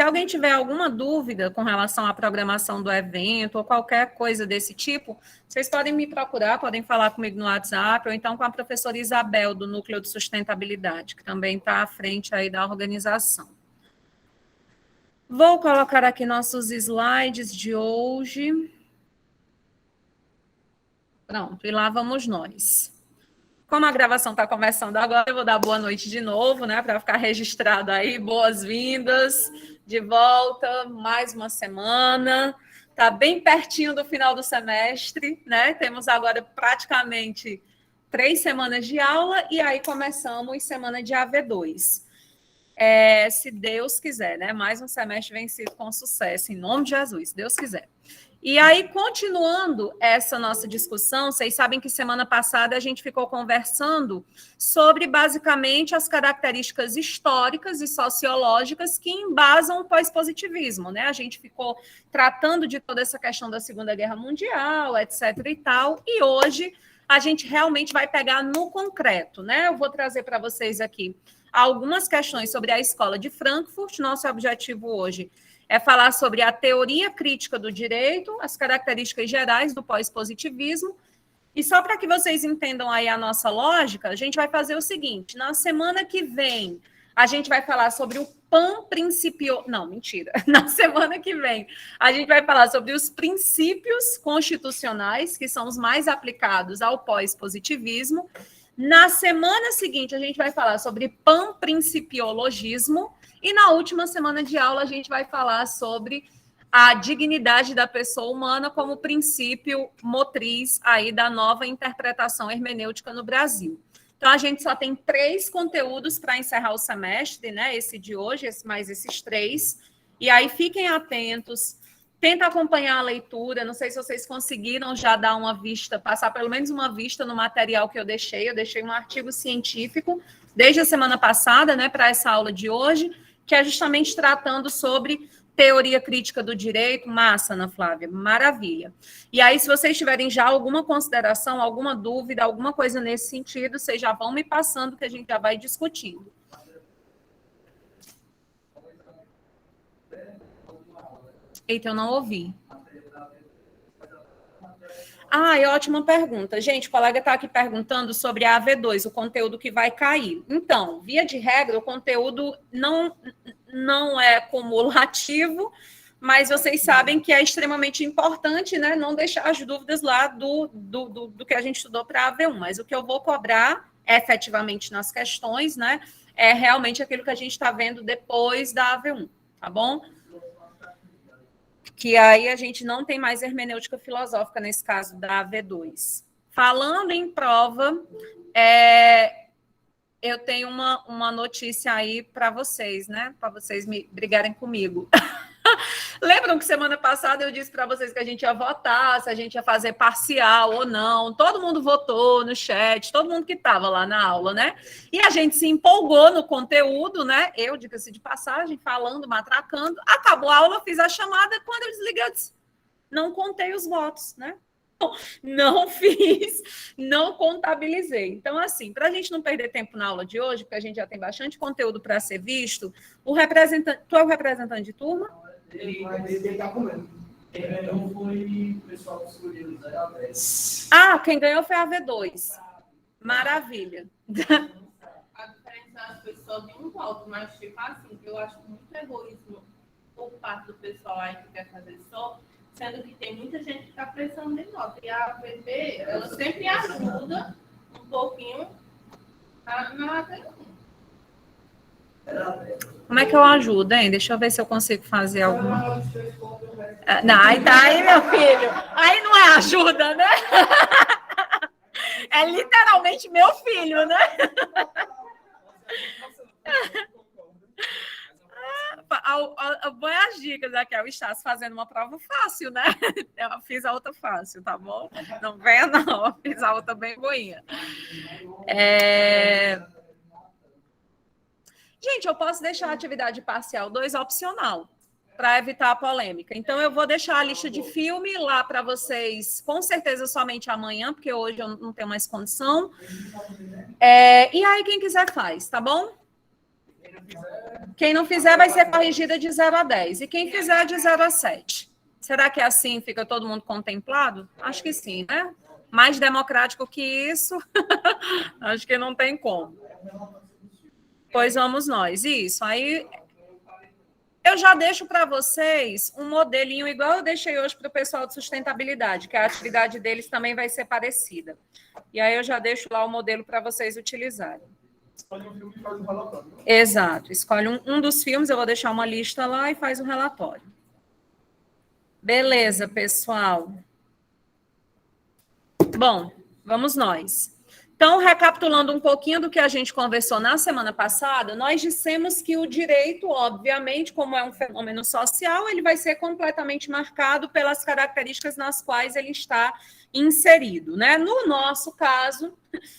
Se alguém tiver alguma dúvida com relação à programação do evento ou qualquer coisa desse tipo, vocês podem me procurar, podem falar comigo no WhatsApp ou então com a professora Isabel, do Núcleo de Sustentabilidade, que também está à frente aí da organização. Vou colocar aqui nossos slides de hoje. Pronto, e lá vamos nós. Como a gravação está começando agora, eu vou dar boa noite de novo, né, para ficar registrado aí. Boas-vindas, de volta, mais uma semana. Está bem pertinho do final do semestre, né? Temos agora praticamente 3 semanas de aula e aí começamos semana de AV2. Se Deus quiser, né? Mais um semestre vencido com sucesso, em nome de Jesus, se Deus quiser. E aí, continuando essa nossa discussão, vocês sabem que semana passada a gente ficou conversando sobre, basicamente, as características históricas e sociológicas que embasam o pós-positivismo, né? A gente ficou tratando de toda essa questão da Segunda Guerra Mundial, etc. e tal, e hoje a gente realmente vai pegar no concreto, né? Eu vou trazer para vocês aqui algumas questões sobre a Escola de Frankfurt. Nosso objetivo hoje é falar sobre a teoria crítica do direito, as características gerais do pós-positivismo. E só para que vocês entendam aí a nossa lógica, a gente vai fazer o seguinte: na semana que vem, a gente vai falar sobre o panprincipio... Não, mentira. Na semana que vem, a gente vai falar sobre os princípios constitucionais, que são os mais aplicados ao pós-positivismo. Na semana seguinte, a gente vai falar sobre panprincipiologismo. E na última semana de aula, a gente vai falar sobre a dignidade da pessoa humana como princípio motriz aí da nova interpretação hermenêutica no Brasil. Então, a gente só tem 3 conteúdos para encerrar o semestre, né? Esse de hoje, mais esses 3. E aí, fiquem atentos, tenta acompanhar a leitura. Não sei se vocês conseguiram já dar uma vista, passar pelo menos uma vista no material que eu deixei. Eu deixei um artigo científico desde a semana passada, né, para essa aula de hoje, que é justamente tratando sobre teoria crítica do direito. Massa, Ana Flávia, maravilha. E aí, se vocês tiverem já alguma consideração, alguma dúvida, alguma coisa nesse sentido, vocês já vão me passando, que a gente já vai discutindo. Eita, eu não ouvi. Ótima pergunta. Gente, o colega está aqui perguntando sobre a AV2, o conteúdo que vai cair. Então, via de regra, o conteúdo não é cumulativo, mas vocês sabem que é extremamente importante, né, não deixar as dúvidas lá do que a gente estudou para a AV1. Mas o que eu vou cobrar efetivamente nas questões, né, é realmente aquilo que a gente está vendo depois da AV1, tá bom? Que aí a gente não tem mais hermenêutica filosófica nesse caso da AV2. Falando em prova, eu tenho uma notícia aí para vocês, né? Para vocês me brigarem comigo. Lembram que semana passada eu disse para vocês que a gente ia votar, se a gente ia fazer parcial ou não? Todo mundo votou no chat, todo mundo que estava lá na aula, né? E a gente se empolgou no conteúdo, né? Eu, diga-se de passagem, falando, matracando. Acabou a aula, fiz a chamada, quando eu desliguei, eu disse, não contei os votos, né? Não fiz, não contabilizei. Então, assim, para a gente não perder tempo na aula de hoje, porque a gente já tem bastante conteúdo para ser visto, o representante... Tu é o representante de turma? Ele está comendo. Então foi o pessoal que escolheu os AV10. Quem ganhou foi a AV2. Maravilha. A diferença foi só de um voto, mas tipo assim, eu acho muito egoísmo por parte do pessoal aí que quer fazer só, sendo que tem muita gente que está precisando de nota. E a AVB, ela sempre ajuda um pouquinho na AV1. Como é que eu ajudo, hein? Deixa eu ver se eu consigo fazer alguma... Não, aí tá aí, meu filho. Aí não é ajuda, né? É literalmente meu filho, né? Põe as dicas aqui, o Estácio fazendo uma prova fácil, né? Eu fiz a outra fácil, tá bom? Não venha, não. Eu fiz a outra bem boinha. Gente, eu posso deixar a atividade parcial 2 opcional, para evitar a polêmica. Então, eu vou deixar a lista de filme lá para vocês, com certeza somente amanhã, porque hoje eu não tenho mais condição. E aí, quem quiser faz, tá bom? Quem não fizer vai ser corrigida de 0 a 10. E quem fizer de 0 a 7. Será que é assim? Fica todo mundo contemplado? Acho que sim, né? Mais democrático que isso, acho que não tem como. Pois vamos nós. Isso. Aí eu já deixo para vocês um modelinho igual eu deixei hoje para o pessoal de sustentabilidade, que a atividade deles também vai ser parecida. E aí eu já deixo lá o modelo para vocês utilizarem. Escolhe um filme e faz um relatório. Exato. Escolhe um dos filmes, eu vou deixar uma lista lá e faz um relatório. Beleza, pessoal. Bom, vamos nós. Então, recapitulando um pouquinho do que a gente conversou na semana passada, nós dissemos que o direito, obviamente, como é um fenômeno social, ele vai ser completamente marcado pelas características nas quais ele está inserido, né? No nosso caso,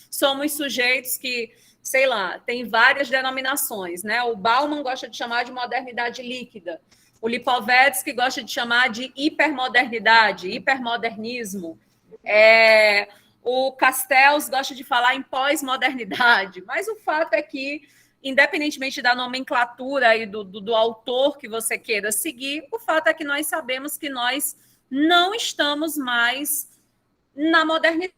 somos sujeitos que, sei lá, tem várias denominações, né? O Bauman gosta de chamar de modernidade líquida, o Lipovetsky gosta de chamar de hipermodernidade, hipermodernismo, o Castells gosta de falar em pós-modernidade, mas o fato é que, independentemente da nomenclatura e do autor que você queira seguir, o fato é que nós sabemos que nós não estamos mais na modernidade.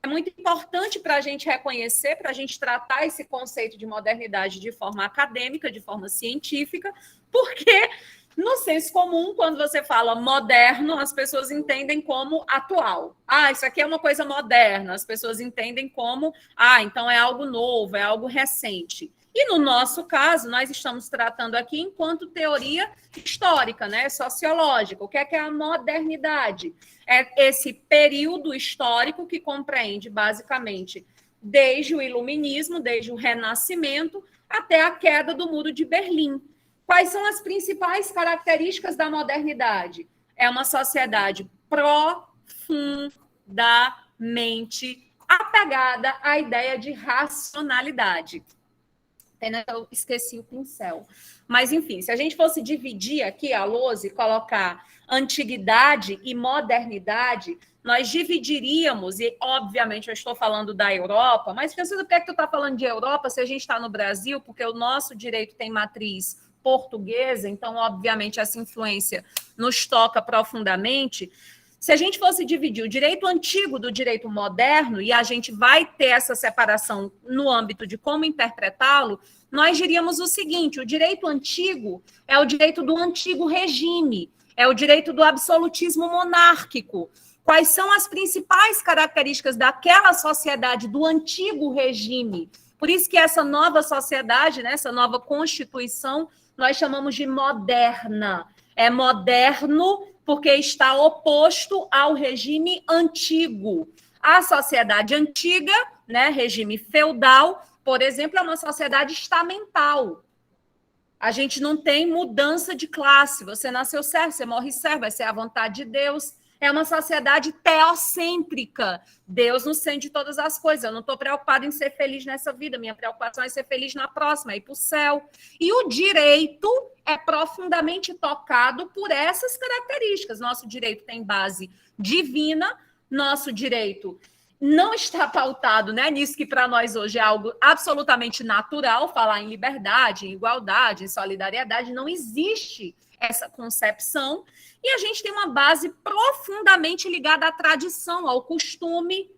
É muito importante para a gente reconhecer, para a gente tratar esse conceito de modernidade de forma acadêmica, de forma científica, porque no senso comum, quando você fala moderno, as pessoas entendem como atual. Ah, isso aqui é uma coisa moderna. As pessoas entendem como, então é algo novo, é algo recente. E no nosso caso, nós estamos tratando aqui enquanto teoria histórica, né, sociológica. O que é a modernidade? É esse período histórico que compreende, basicamente, desde o Iluminismo, desde o Renascimento, até a queda do Muro de Berlim. Quais são as principais características da modernidade? É uma sociedade profundamente apegada à ideia de racionalidade. Eu esqueci o pincel. Mas, enfim, se a gente fosse dividir aqui a lousa e colocar antiguidade e modernidade, nós dividiríamos, e obviamente eu estou falando da Europa, mas Francisco, por que tu está falando de Europa se a gente está no Brasil? Porque o nosso direito tem matriz portuguesa, então, obviamente, essa influência nos toca profundamente. Se a gente fosse dividir o direito antigo do direito moderno, e a gente vai ter essa separação no âmbito de como interpretá-lo, nós diríamos o seguinte: o direito antigo é o direito do antigo regime, é o direito do absolutismo monárquico. Quais são as principais características daquela sociedade do antigo regime? Por isso que essa nova sociedade, né, essa nova constituição, nós chamamos de moderna. É moderno porque está oposto ao regime antigo. A sociedade antiga, né, regime feudal, por exemplo, é uma sociedade estamental. A gente não tem mudança de classe. Você nasceu servo, você morre servo, vai ser a vontade de Deus. É uma sociedade teocêntrica. Deus no centro de todas as coisas. Eu não estou preocupada em ser feliz nessa vida. Minha preocupação é ser feliz na próxima, é ir para o céu. E o direito é profundamente tocado por essas características. Nosso direito tem base divina. Nosso direito não está pautado, né, nisso que para nós hoje é algo absolutamente natural, falar em liberdade, em igualdade, em solidariedade. Não existe essa concepção. E a gente tem uma base profundamente ligada à tradição, ao costume,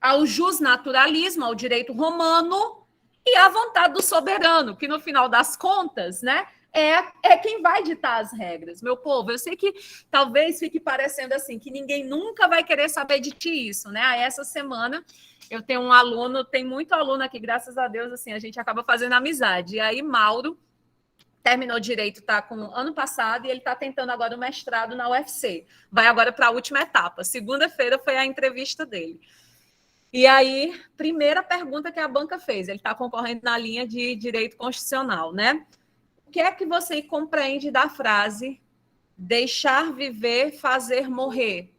ao justnaturalismo, ao direito romano e à vontade do soberano, que no final das contas, né, é quem vai ditar as regras. Meu povo, eu sei que talvez fique parecendo assim, que ninguém nunca vai querer saber de ti isso, né? Aí essa semana eu tenho um aluno, tem muito aluno aqui, graças a Deus, assim, a gente acaba fazendo amizade. E aí Mauro terminou direito, tá com ano passado, e ele está tentando agora o mestrado na UFC. Vai agora para a última etapa. Segunda-feira foi a entrevista dele. E aí, primeira pergunta que a banca fez, ele está concorrendo na linha de direito constitucional, né? O que é que você compreende da frase deixar viver, fazer morrer?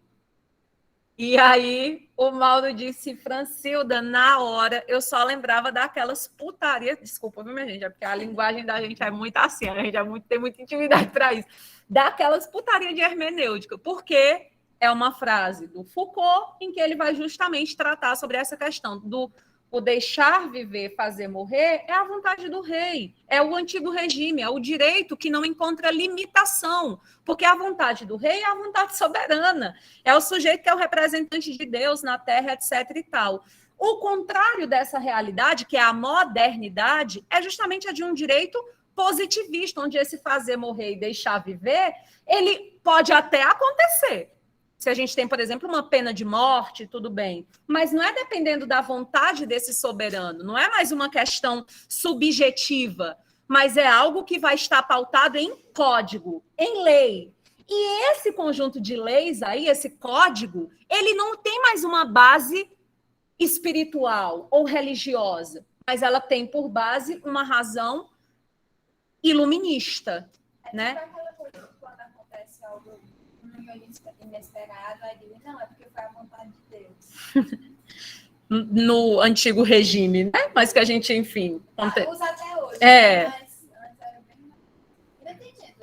E aí, o Mauro disse, Francilda, na hora, eu só lembrava daquelas putarias, desculpa, viu, minha gente, é porque a linguagem da gente é muito assim, a gente tem muita intimidade para isso, daquelas putarias de hermenêutica, porque é uma frase do Foucault em que ele vai justamente tratar sobre essa questão do o deixar viver, fazer morrer, é a vontade do rei, é o antigo regime, é o direito que não encontra limitação, porque a vontade do rei é a vontade soberana, é o sujeito que é o representante de Deus na terra, etc. e tal. O contrário dessa realidade, que é a modernidade, é justamente a de um direito positivista, onde esse fazer morrer e deixar viver, ele pode até acontecer. Se a gente tem, por exemplo, uma pena de morte, tudo bem. Mas não é dependendo da vontade desse soberano, não é mais uma questão subjetiva, mas é algo que vai estar pautado em código, em lei. E esse conjunto de leis aí, esse código, ele não tem mais uma base espiritual ou religiosa, mas ela tem por base uma razão iluminista, né? Aquela coisa, quando acontece algo inesperado, aí diz, não, é porque foi a vontade de Deus. No antigo regime, né? Mas que a gente, enfim... Usa até hoje. É. Mas antes era bem... Ainda tem gente.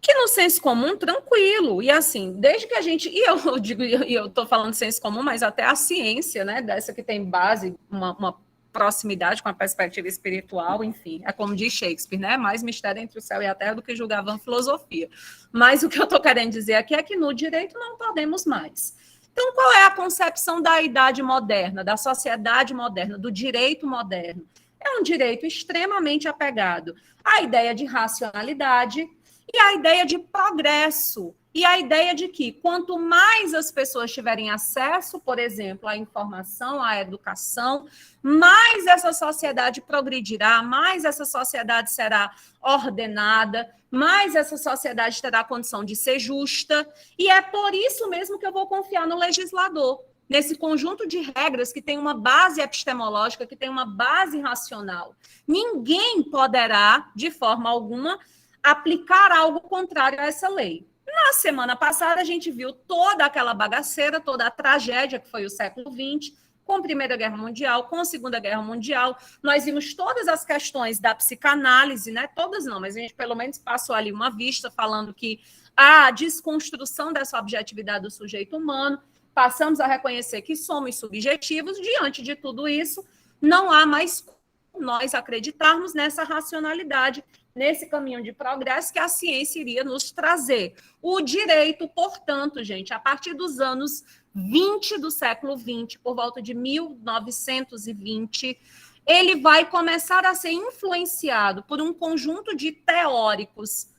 Que no senso comum, tranquilo. E assim, desde que a gente... E eu digo, e eu estou falando senso comum, mas até a ciência, né? Dessa que tem base, uma proximidade com a perspectiva espiritual, enfim, é como diz Shakespeare, né? Mais mistério entre o céu e a terra do que julgavam filosofia. Mas o que eu estou querendo dizer aqui é que no direito não podemos mais. Então, qual é a concepção da idade moderna, da sociedade moderna, do direito moderno? É um direito extremamente apegado à ideia de racionalidade e à ideia de progresso. E a ideia de que quanto mais as pessoas tiverem acesso, por exemplo, à informação, à educação, mais essa sociedade progredirá, mais essa sociedade será ordenada, mais essa sociedade terá condição de ser justa. E é por isso mesmo que eu vou confiar no legislador, nesse conjunto de regras que tem uma base epistemológica, que tem uma base racional. Ninguém poderá, de forma alguma, aplicar algo contrário a essa lei. Na semana passada, a gente viu toda aquela bagaceira, toda a tragédia que foi o século XX, com a Primeira Guerra Mundial, com a Segunda Guerra Mundial. Nós vimos todas as questões da psicanálise, né? Todas não, mas a gente pelo menos passou ali uma vista falando que a desconstrução dessa objetividade do sujeito humano, passamos a reconhecer que somos subjetivos. Diante de tudo isso, não há mais como nós acreditarmos nessa racionalidade, nesse caminho de progresso que a ciência iria nos trazer. O direito, portanto, gente, a partir dos anos 20 do século 20, por volta de 1920, ele vai começar a ser influenciado por um conjunto de teóricos,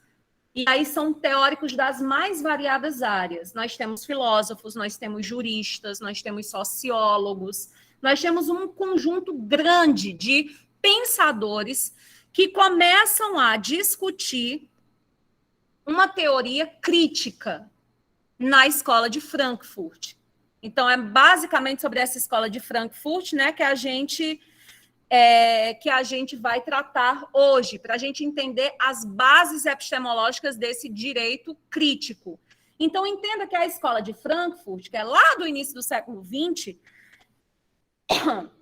e aí são teóricos das mais variadas áreas. Nós temos filósofos, nós temos juristas, nós temos sociólogos, nós temos um conjunto grande de pensadores que começam a discutir uma teoria crítica na escola de Frankfurt. Então, é basicamente sobre essa escola de Frankfurt, né, que a gente vai tratar hoje, para a gente entender as bases epistemológicas desse direito crítico. Então, entenda que a escola de Frankfurt, que é lá do início do século XX,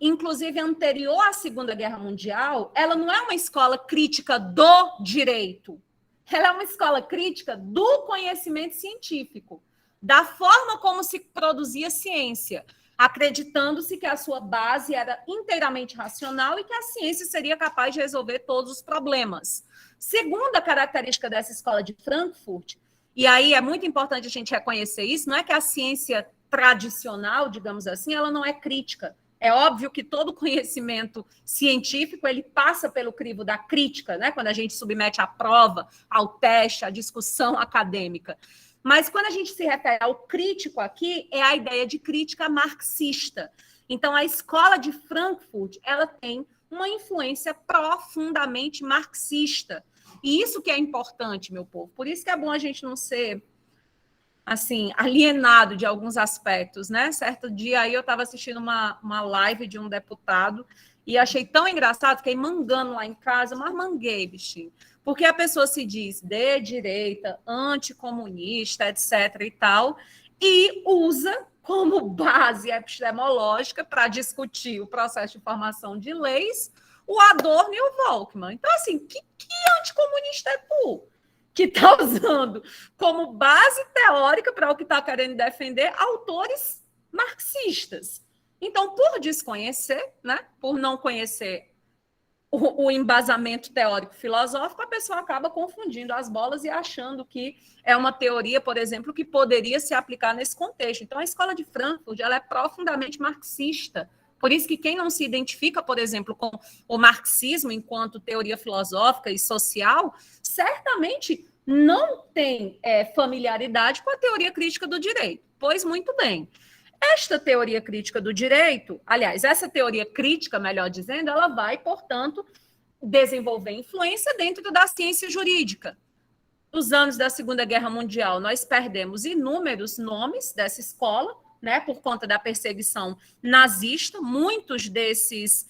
inclusive anterior à Segunda Guerra Mundial, ela não é uma escola crítica do direito, ela é uma escola crítica do conhecimento científico, da forma como se produzia ciência, acreditando-se que a sua base era inteiramente racional e que a ciência seria capaz de resolver todos os problemas. Segunda característica dessa escola de Frankfurt, e aí é muito importante a gente reconhecer isso, não é que a ciência tradicional, digamos assim, ela não é crítica. É óbvio que todo conhecimento científico ele passa pelo crivo da crítica, né? Quando a gente submete à prova, ao teste, à discussão acadêmica. Mas quando a gente se refere ao crítico aqui, é a ideia de crítica marxista. Então, a escola de Frankfurt ela tem uma influência profundamente marxista. E isso que é importante, meu povo. Por isso que é bom a gente não ser assim, alienado de alguns aspectos, né? Certo dia aí eu estava assistindo uma live de um deputado e achei tão engraçado, fiquei mangando lá em casa, mas manguei, bichinho. Porque a pessoa se diz de direita, anticomunista, etc. e tal, e usa como base epistemológica para discutir o processo de formação de leis o Adorno e o Volkmann. Então, assim, que anticomunista é tu? Que está usando como base teórica para o que está querendo defender autores marxistas. Então, por desconhecer, né, por não conhecer o embasamento teórico-filosófico, a pessoa acaba confundindo as bolas e achando que é uma teoria, por exemplo, que poderia se aplicar nesse contexto. Então, a escola de Frankfurt ela é profundamente marxista. Por isso que quem não se identifica, por exemplo, com o marxismo enquanto teoria filosófica e social, certamente não tem familiaridade com a teoria crítica do direito. Pois muito bem. Esta teoria crítica do direito, aliás, essa teoria crítica, melhor dizendo, ela vai, portanto, desenvolver influência dentro da ciência jurídica. Nos anos da Segunda Guerra Mundial, nós perdemos inúmeros nomes dessa escola, né, por conta da perseguição nazista. Muitos desses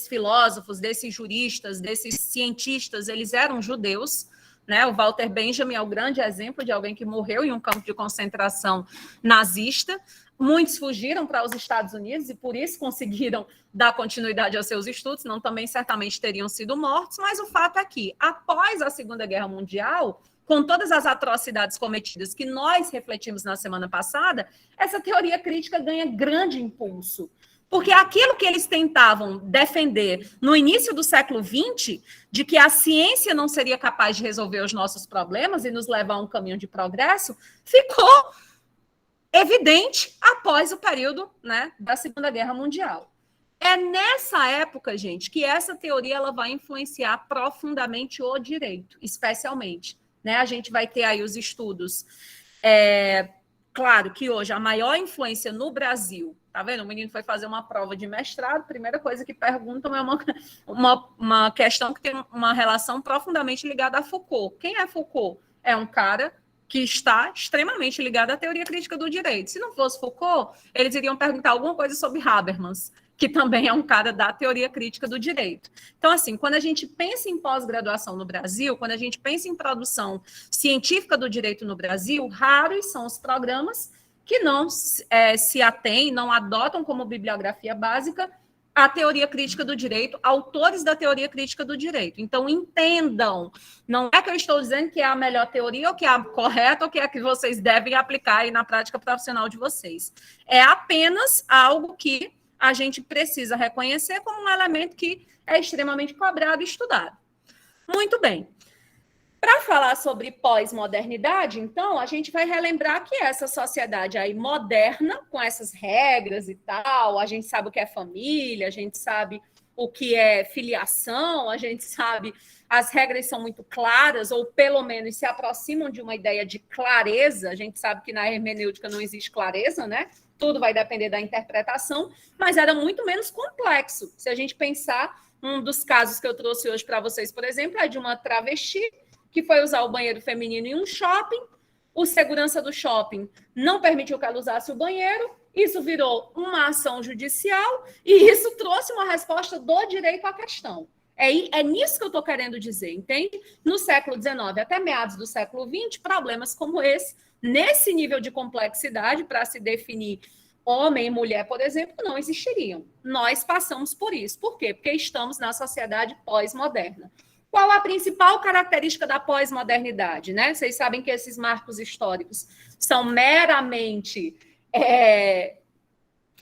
filósofos, desses juristas, desses cientistas, eles eram judeus. Né? O Walter Benjamin é o grande exemplo de alguém que morreu em um campo de concentração nazista. Muitos fugiram para os Estados Unidos e por isso conseguiram dar continuidade aos seus estudos, senão também certamente teriam sido mortos, mas o fato é que, após a Segunda Guerra Mundial, com todas as atrocidades cometidas que nós refletimos na semana passada, essa teoria crítica ganha grande impulso. Porque aquilo que eles tentavam defender no início do século XX, de que a ciência não seria capaz de resolver os nossos problemas e nos levar a um caminho de progresso, ficou evidente após o período, né, da Segunda Guerra Mundial. É nessa época, gente, que essa teoria ela vai influenciar profundamente o direito, especialmente. Né? A gente vai ter aí os estudos. Claro que hoje a maior influência no Brasil, tá vendo? O menino foi fazer uma prova de mestrado, primeira coisa que perguntam é uma questão que tem uma relação profundamente ligada a Foucault. Quem é Foucault? É um cara que está extremamente ligado à teoria crítica do direito. Se não fosse Foucault, eles iriam perguntar alguma coisa sobre Habermas, que também é um cara da teoria crítica do direito. Então, assim, quando a gente pensa em pós-graduação no Brasil, quando a gente pensa em produção científica do direito no Brasil, raros são os programas que não se atêm, não adotam como bibliografia básica a teoria crítica do direito, autores da teoria crítica do direito. Então, entendam, não é que eu estou dizendo que é a melhor teoria, ou que é a correta, ou que é a que vocês devem aplicar aí na prática profissional de vocês. É apenas algo que a gente precisa reconhecer como um elemento que é extremamente cobrado e estudado. Muito bem. Para falar sobre pós-modernidade, então, a gente vai relembrar que essa sociedade aí moderna, com essas regras e tal, a gente sabe o que é família, a gente sabe o que é filiação, a gente sabe as regras são muito claras, ou pelo menos se aproximam de uma ideia de clareza. A gente sabe que na hermenêutica não existe clareza, né? Tudo vai depender da interpretação, mas era muito menos complexo. Se a gente pensar, um dos casos que eu trouxe hoje para vocês, por exemplo, é de uma travesti que foi usar o banheiro feminino em um shopping, o segurança do shopping não permitiu que ela usasse o banheiro, isso virou uma ação judicial e isso trouxe uma resposta do direito à questão. É nisso que eu estou querendo dizer, entende? No século XIX até meados do século XX, problemas como esse, nesse nível de complexidade, para se definir homem e mulher, por exemplo, não existiriam. Nós passamos por isso. Por quê? Porque estamos na sociedade pós-moderna. Qual a principal característica da pós-modernidade? Né? Vocês sabem que esses marcos históricos são meramente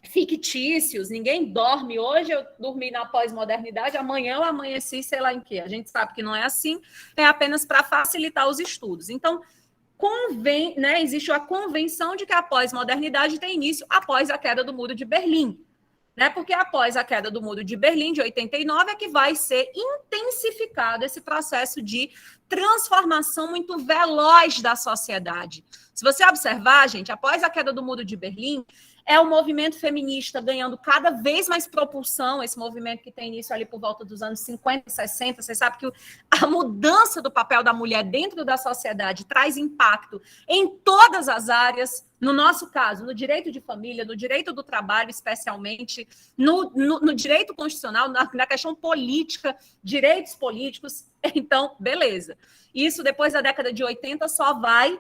fictícios, ninguém dorme. Hoje eu dormi na pós-modernidade, amanhã eu amanheci, sei lá em quê. A gente sabe que não é assim, é apenas para facilitar os estudos. Então, existe a convenção de que a pós-modernidade tem início após a queda do Muro de Berlim. Né? Porque após a queda do Muro de Berlim, de 89, é que vai ser intensificado esse processo de transformação muito veloz da sociedade. Se você observar, gente, após a queda do Muro de Berlim, é o movimento feminista ganhando cada vez mais propulsão, esse movimento que tem início ali por volta dos anos 50, 60. Você sabe que a mudança do papel da mulher dentro da sociedade traz impacto em todas as áreas, no nosso caso, no direito de família, no direito do trabalho, especialmente, no direito constitucional, na questão política, direitos políticos. Então, beleza. Isso, depois da década de 80, só vai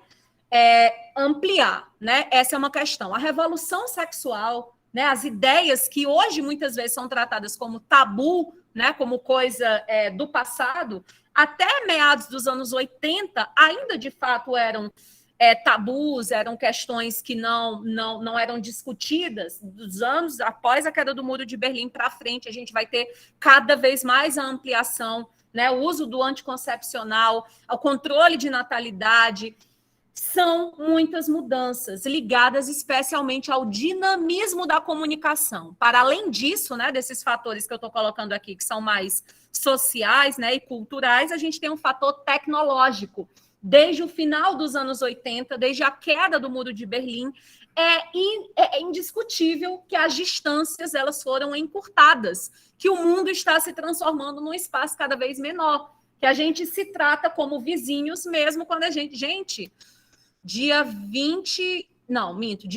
ampliar, né? Essa é uma questão. A revolução sexual, né? As ideias que hoje muitas vezes são tratadas como tabu, né? Como coisa do passado, até meados dos anos 80, ainda de fato eram tabus, eram questões que não eram discutidas. Dos anos após a queda do Muro de Berlim para frente, a gente vai ter cada vez mais a ampliação, né, o uso do anticoncepcional, o controle de natalidade. São muitas mudanças ligadas especialmente ao dinamismo da comunicação. Para além disso, né, desses fatores que eu estou colocando aqui, que são mais sociais, né, e culturais, a gente tem um fator tecnológico. Desde o final dos anos 80, desde a queda do Muro de Berlim, é indiscutível que as distâncias elas foram encurtadas, que o mundo está se transformando num espaço cada vez menor, que a gente se trata como vizinhos mesmo quando a gente dia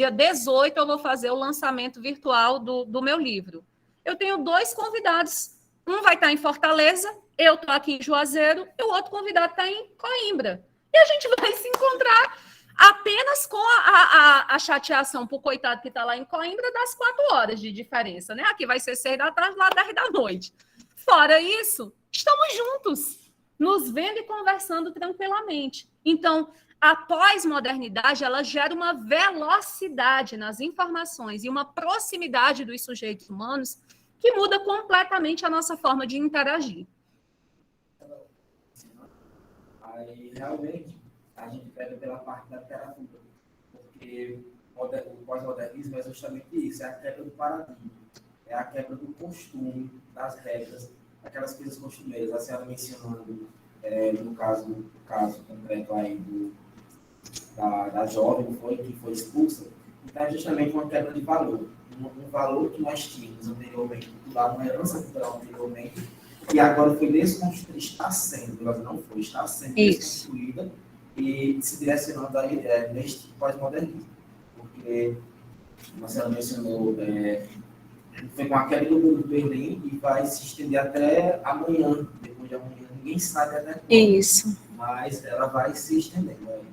18 eu vou fazer o lançamento virtual do meu livro. Eu tenho 2 convidados, um vai estar em Fortaleza, eu estou aqui em Juazeiro, e o outro convidado está em Coimbra. E a gente vai se encontrar apenas com a chateação para o coitado que está lá em Coimbra das 4 horas de diferença, né? Aqui vai ser 6 da tarde, lá 10 da noite. Fora isso, estamos juntos, nos vendo e conversando tranquilamente. Então, a pós-modernidade, ela gera uma velocidade nas informações e uma proximidade dos sujeitos humanos que muda completamente a nossa forma de interagir. Aí, realmente, a gente pega pela parte da literatura, porque o pós-modernismo é justamente isso, é a quebra do paradigma, é a quebra do costume, das regras, aquelas coisas costumeiras. A senhora mencionando, no caso concreto aí da jovem que foi expulsa, então é justamente uma quebra de valor, um valor que nós tínhamos anteriormente, uma herança cultural anteriormente, e agora foi desconstruída, está sendo desconstruída e se direcionando aí, neste pós-modernismo. Porque, como a senhora mencionou, foi com a queda do Muro de Berlim e vai se estender até amanhã, depois de amanhã, ninguém sabe até quando. Isso. Mas ela vai se estendendo.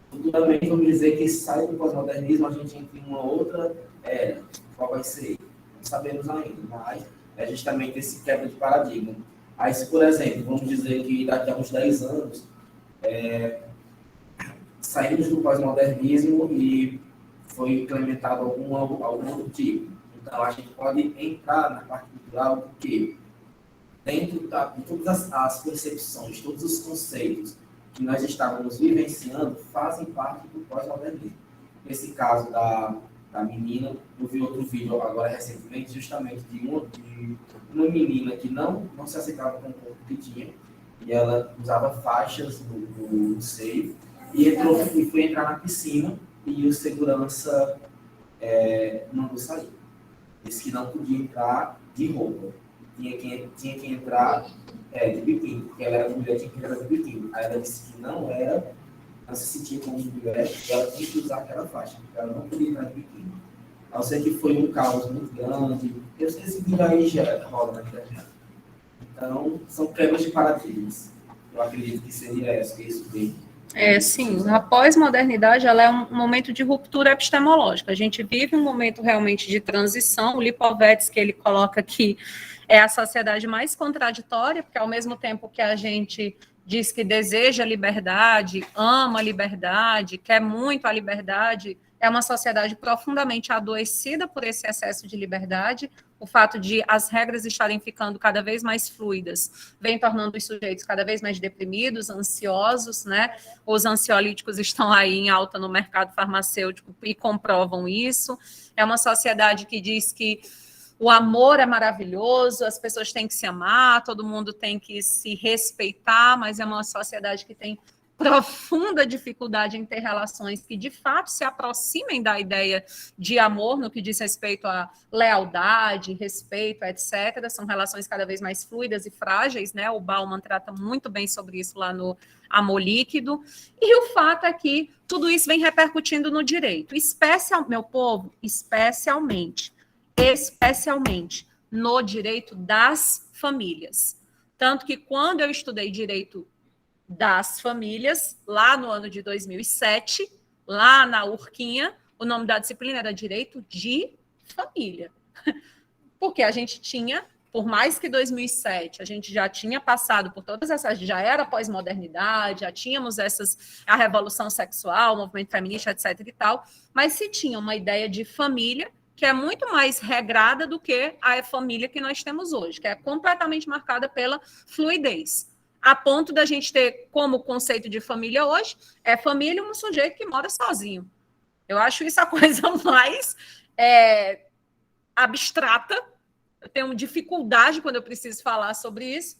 Futuramente, vamos dizer que sai do pós-modernismo, a gente entra em uma outra era. Qual vai ser? Não sabemos ainda, mas é justamente esse quebra de paradigma. Aí, se, por exemplo, vamos dizer que daqui a uns 10 anos, saímos do pós-modernismo e foi implementado algum outro tipo. Então, a gente pode entrar na parte cultural, porque dentro de todas as percepções, todos os conceitos que nós estávamos vivenciando, fazem parte do pós-modernismo. Nesse caso da menina, eu vi outro vídeo agora recentemente, justamente de uma menina que não se aceitava com o corpo que tinha, e ela usava faixas no seio, e foi entrar na piscina, e o segurança mandou sair. Disse que não podia entrar de roupa, tinha que entrar de biquíni, porque ela era mulher, tinha que entrar de biquíni. Aí ela disse que não se sentia como mulher, e ela tinha que usar aquela faixa, porque ela não podia entrar de biquíni. Eu sei que foi um caos muito grande, eu sei que esse vídeo aí já rola na internet. Então, são quebras de paradigmas. Eu acredito que seria isso bem. Sim, a pós-modernidade ela é um momento de ruptura epistemológica. A gente vive um momento realmente de transição. O Lipovetsky, ele coloca que é a sociedade mais contraditória, porque ao mesmo tempo que a gente diz que deseja liberdade, ama a liberdade, quer muito a liberdade, é uma sociedade profundamente adoecida por esse excesso de liberdade. O fato de as regras estarem ficando cada vez mais fluidas vem tornando os sujeitos cada vez mais deprimidos, ansiosos, né? Os ansiolíticos estão aí em alta no mercado farmacêutico e comprovam isso. É uma sociedade que diz que o amor é maravilhoso, as pessoas têm que se amar, todo mundo tem que se respeitar, mas é uma sociedade que tem profunda dificuldade em ter relações que, de fato, se aproximem da ideia de amor no que diz respeito à lealdade, respeito, etc. São relações cada vez mais fluidas e frágeis, né? O Bauman trata muito bem sobre isso lá no Amor Líquido. E o fato é que tudo isso vem repercutindo no direito, meu povo, especialmente no direito das famílias. Tanto que quando eu estudei direito das famílias, lá no ano de 2007, lá na Urquinha, o nome da disciplina era Direito de Família. Porque a gente tinha por mais que 2007 a gente já tinha passado por todas essas, já era pós-modernidade, já tínhamos a revolução sexual, o movimento feminista, etc. e tal, mas se tinha uma ideia de família que é muito mais regrada do que a família que nós temos hoje, que é completamente marcada pela fluidez. A ponto da gente ter como conceito de família hoje, é família um sujeito que mora sozinho. Eu acho isso a coisa mais abstrata. Eu tenho dificuldade quando eu preciso falar sobre isso,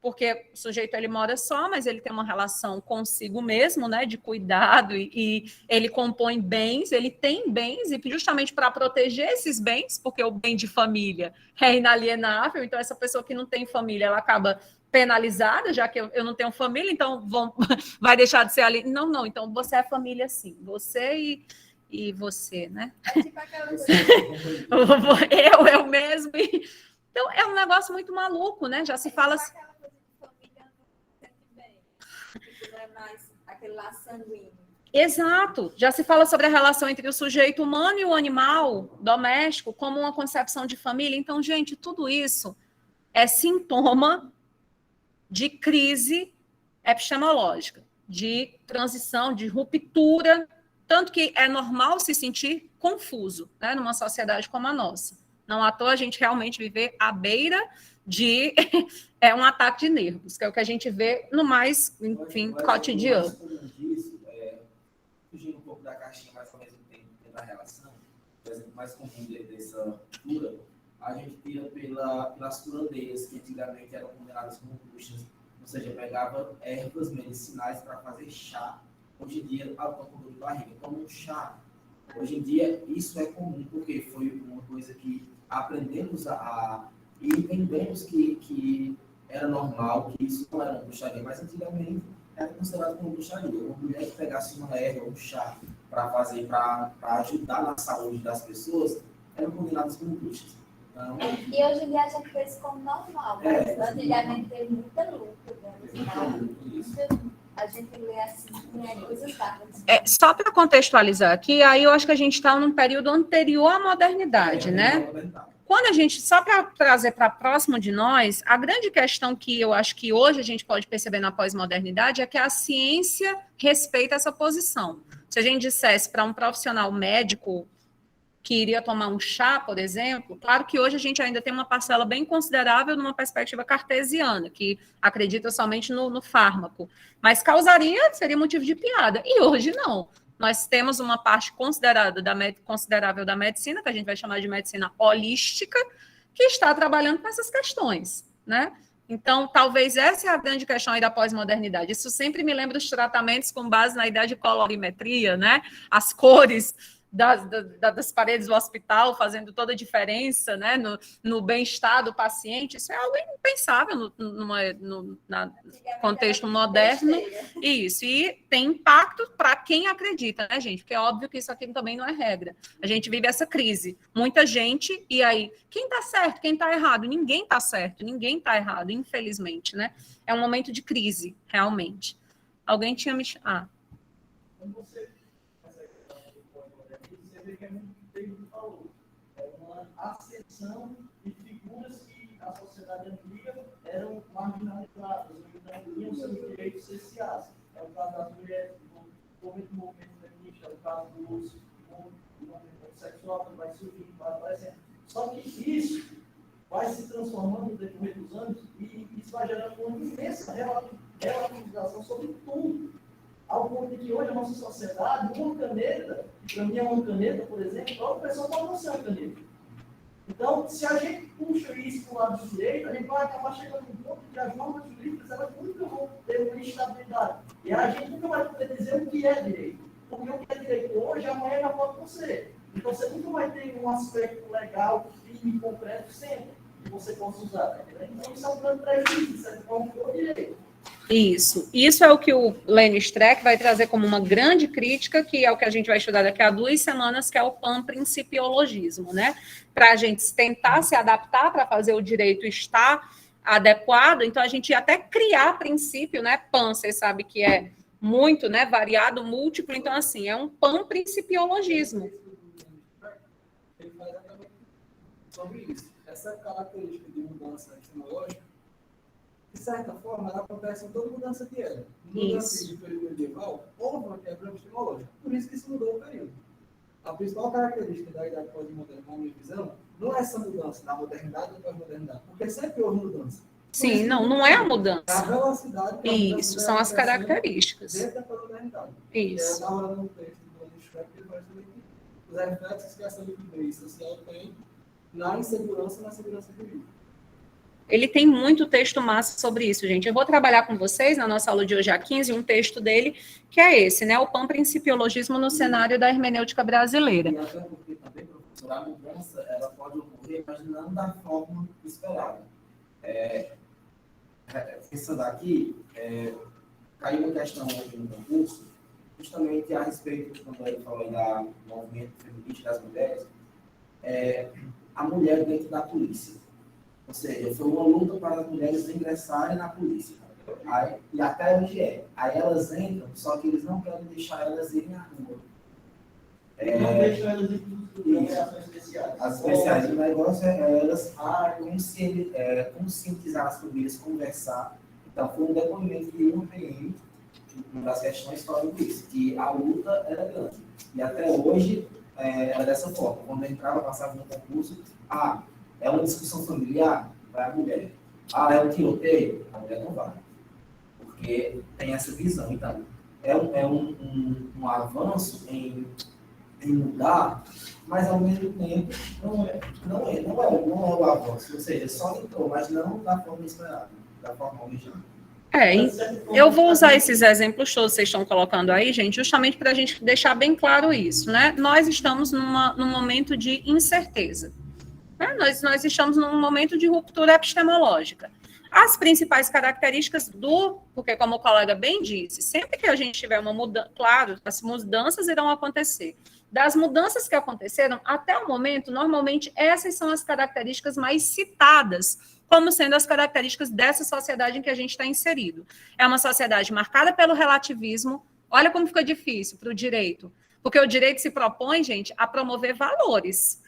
porque o sujeito ele mora só, mas ele tem uma relação consigo mesmo, né, de cuidado, e ele compõe bens, ele tem bens, e justamente para proteger esses bens, porque o bem de família é inalienável, então essa pessoa que não tem família, ela acaba penalizada, já que eu não tenho família, então vai deixar de ser ali. Não, então você é família sim, você e você, né? É tipo aquela coisa. eu mesmo. Então, é um negócio muito maluco, né? Já se fala... Aquela coisa de família não sente bem. Tipo, não é mais aquele laço sanguíneo. Exato. Já se fala sobre a relação entre o sujeito humano e o animal doméstico como uma concepção de família. Então, gente, tudo isso é sintoma de crise epistemológica, de transição, de ruptura, tanto que é normal se sentir confuso, né, numa sociedade como a nossa. Não à toa a gente realmente viver à beira de um ataque de nervos, que é o que a gente vê no mais, enfim, cotidiano. Fugindo um pouco da caixinha, mas ao mesmo tempo da relação, por exemplo, mais comum dessa cura, a gente tira pelas curandeiras, que antigamente eram condenadas como bruxas, ou seja, pegava ervas medicinais para fazer chá. Hoje em dia, a dor de barriga toma um chá. Hoje em dia, isso é comum, porque foi uma coisa que aprendemos e entendemos que era normal, que isso não era uma bruxaria, mas antigamente era considerado como bruxaria. Uma mulher que pegasse uma erva, um chá, para fazer, para ajudar na saúde das pessoas, eram condenadas como bruxas. Então, e hoje em dia a gente vê isso como normal, mas antigamente teve muita luta, né? A gente lê assim, coisas rápidas. Só para contextualizar aqui, aí eu acho que a gente está num período anterior à modernidade, né? Quando a gente, só para trazer para próximo de nós, a grande questão que eu acho que hoje a gente pode perceber na pós-modernidade é que a ciência respeita essa posição. Se a gente dissesse para um profissional médico que iria tomar um chá, por exemplo, claro que hoje a gente ainda tem uma parcela bem considerável numa perspectiva cartesiana, que acredita somente no fármaco, mas seria motivo de piada, e hoje não. Nós temos uma parte considerável da medicina, que a gente vai chamar de medicina holística, que está trabalhando com essas questões, né? Então, talvez essa é a grande questão aí da pós-modernidade. Isso sempre me lembra os tratamentos com base na ideia de colorimetria, né? As cores das paredes do hospital fazendo toda a diferença, né, no bem-estar do paciente. Isso é algo impensável no contexto moderno. Isso, e tem impacto para quem acredita, né, gente? Porque é óbvio que isso aqui também não é regra. A gente vive essa crise. Muita gente, e aí, quem está certo, quem está errado? Ninguém está certo, ninguém está errado, infelizmente, né? É um momento de crise, realmente. Alguém tinha me... Que é muito bem que falou. É uma ascensão de figuras que na sociedade antiga eram marginalizadas, não tinham seus direitos sociais. É o caso das mulheres, do movimento feminista, é o caso do movimento sexual, que vai surgindo, vai aparecendo. Só que isso vai se transformando no decorrer dos anos e isso vai gerando uma imensa relativização sobre tudo. Ao ponto de que hoje a nossa sociedade, uma caneta, para mim é uma caneta, por exemplo, a outra pessoa pode não ser uma caneta. Então, se a gente puxa isso para o lado direito, a gente vai acabar chegando no ponto que as normas jurídicas elas nunca vão ter uma estabilidade. E a gente nunca vai poder dizer o que é direito. Porque o que é direito hoje, amanhã já pode não ser. Então, você nunca vai ter um aspecto legal, firme e concreto sempre que você possa usar. Então, isso é um grande prejuízo, isso é como o direito. Isso é o que o Lenny Streck vai trazer como uma grande crítica, que é o que a gente vai estudar daqui a 2 semanas, que é o panprincipiologismo, né? Para a gente tentar se adaptar para fazer o direito estar adequado, então a gente ia até criar princípio, né? Pan, você sabe que é muito, né? Variado, múltiplo, então assim, é um panprincipiologismo. Ele faz sobre isso, essa característica de mudança epistemológica, de certa forma, ela acontece em toda mudança de era. Mudança de período medieval, houve uma quebra epistemológica. Por isso que se mudou o período. A principal característica da idade pós-moderna, na minha visão, não é essa mudança da modernidade ou pós-modernidade, porque sempre houve mudança. Sim, não é a mudança. É a velocidade que a mudança Isso, vai são as acontecendo características. dentro da pós-modernidade. Isso. Eu estava no texto do Antônio Schreck, que ele faz também os reflexos que essa liquidez social tem na insegurança e na segurança jurídica. Ele tem muito texto massa sobre isso, gente. Eu vou trabalhar com vocês na nossa aula de hoje, a 15, um texto dele, que é esse, né? O panprincipiologismo no cenário da hermenêutica brasileira. E até porque também, professor, a mudança ela pode ocorrer, mas não da forma esperada. Pensando aqui, caiu uma questão hoje no concurso, justamente a respeito, quando ele falou da movimento feminista das mulheres, a mulher dentro da polícia. Ou seja, foi uma luta para as mulheres ingressarem na polícia. E até hoje é. Aí elas entram, só que eles não querem deixar elas irem à rua. Não deixam elas em ações especiais. As especiais do negócio é elas conscientizar as famílias, conversar. Então, foi um depoimento de uma PM, uma das questões falando isso, que a luta era grande. E até hoje era dessa forma. Quando eu entrava, passava no concurso, é uma discussão familiar, vai a mulher. É um tiroteio, a mulher não vai. Porque tem essa visão. Então, é um avanço em mudar, mas ao mesmo tempo não é o avanço. Ou seja, só entrou, mas não da forma esperada, da forma original. Eu vou usar esses exemplos todos que vocês estão colocando aí, gente, justamente para a gente deixar bem claro isso, né? Nós estamos num momento de incerteza. Né? Nós estamos num momento de ruptura epistemológica. As principais características porque como o colega bem disse, sempre que a gente tiver uma mudança, claro, as mudanças irão acontecer. Das mudanças que aconteceram, até o momento, normalmente, essas são as características mais citadas, como sendo as características dessa sociedade em que a gente está inserido. É uma sociedade marcada pelo relativismo. Olha como fica difícil para o direito, porque o direito se propõe, gente, a promover valores.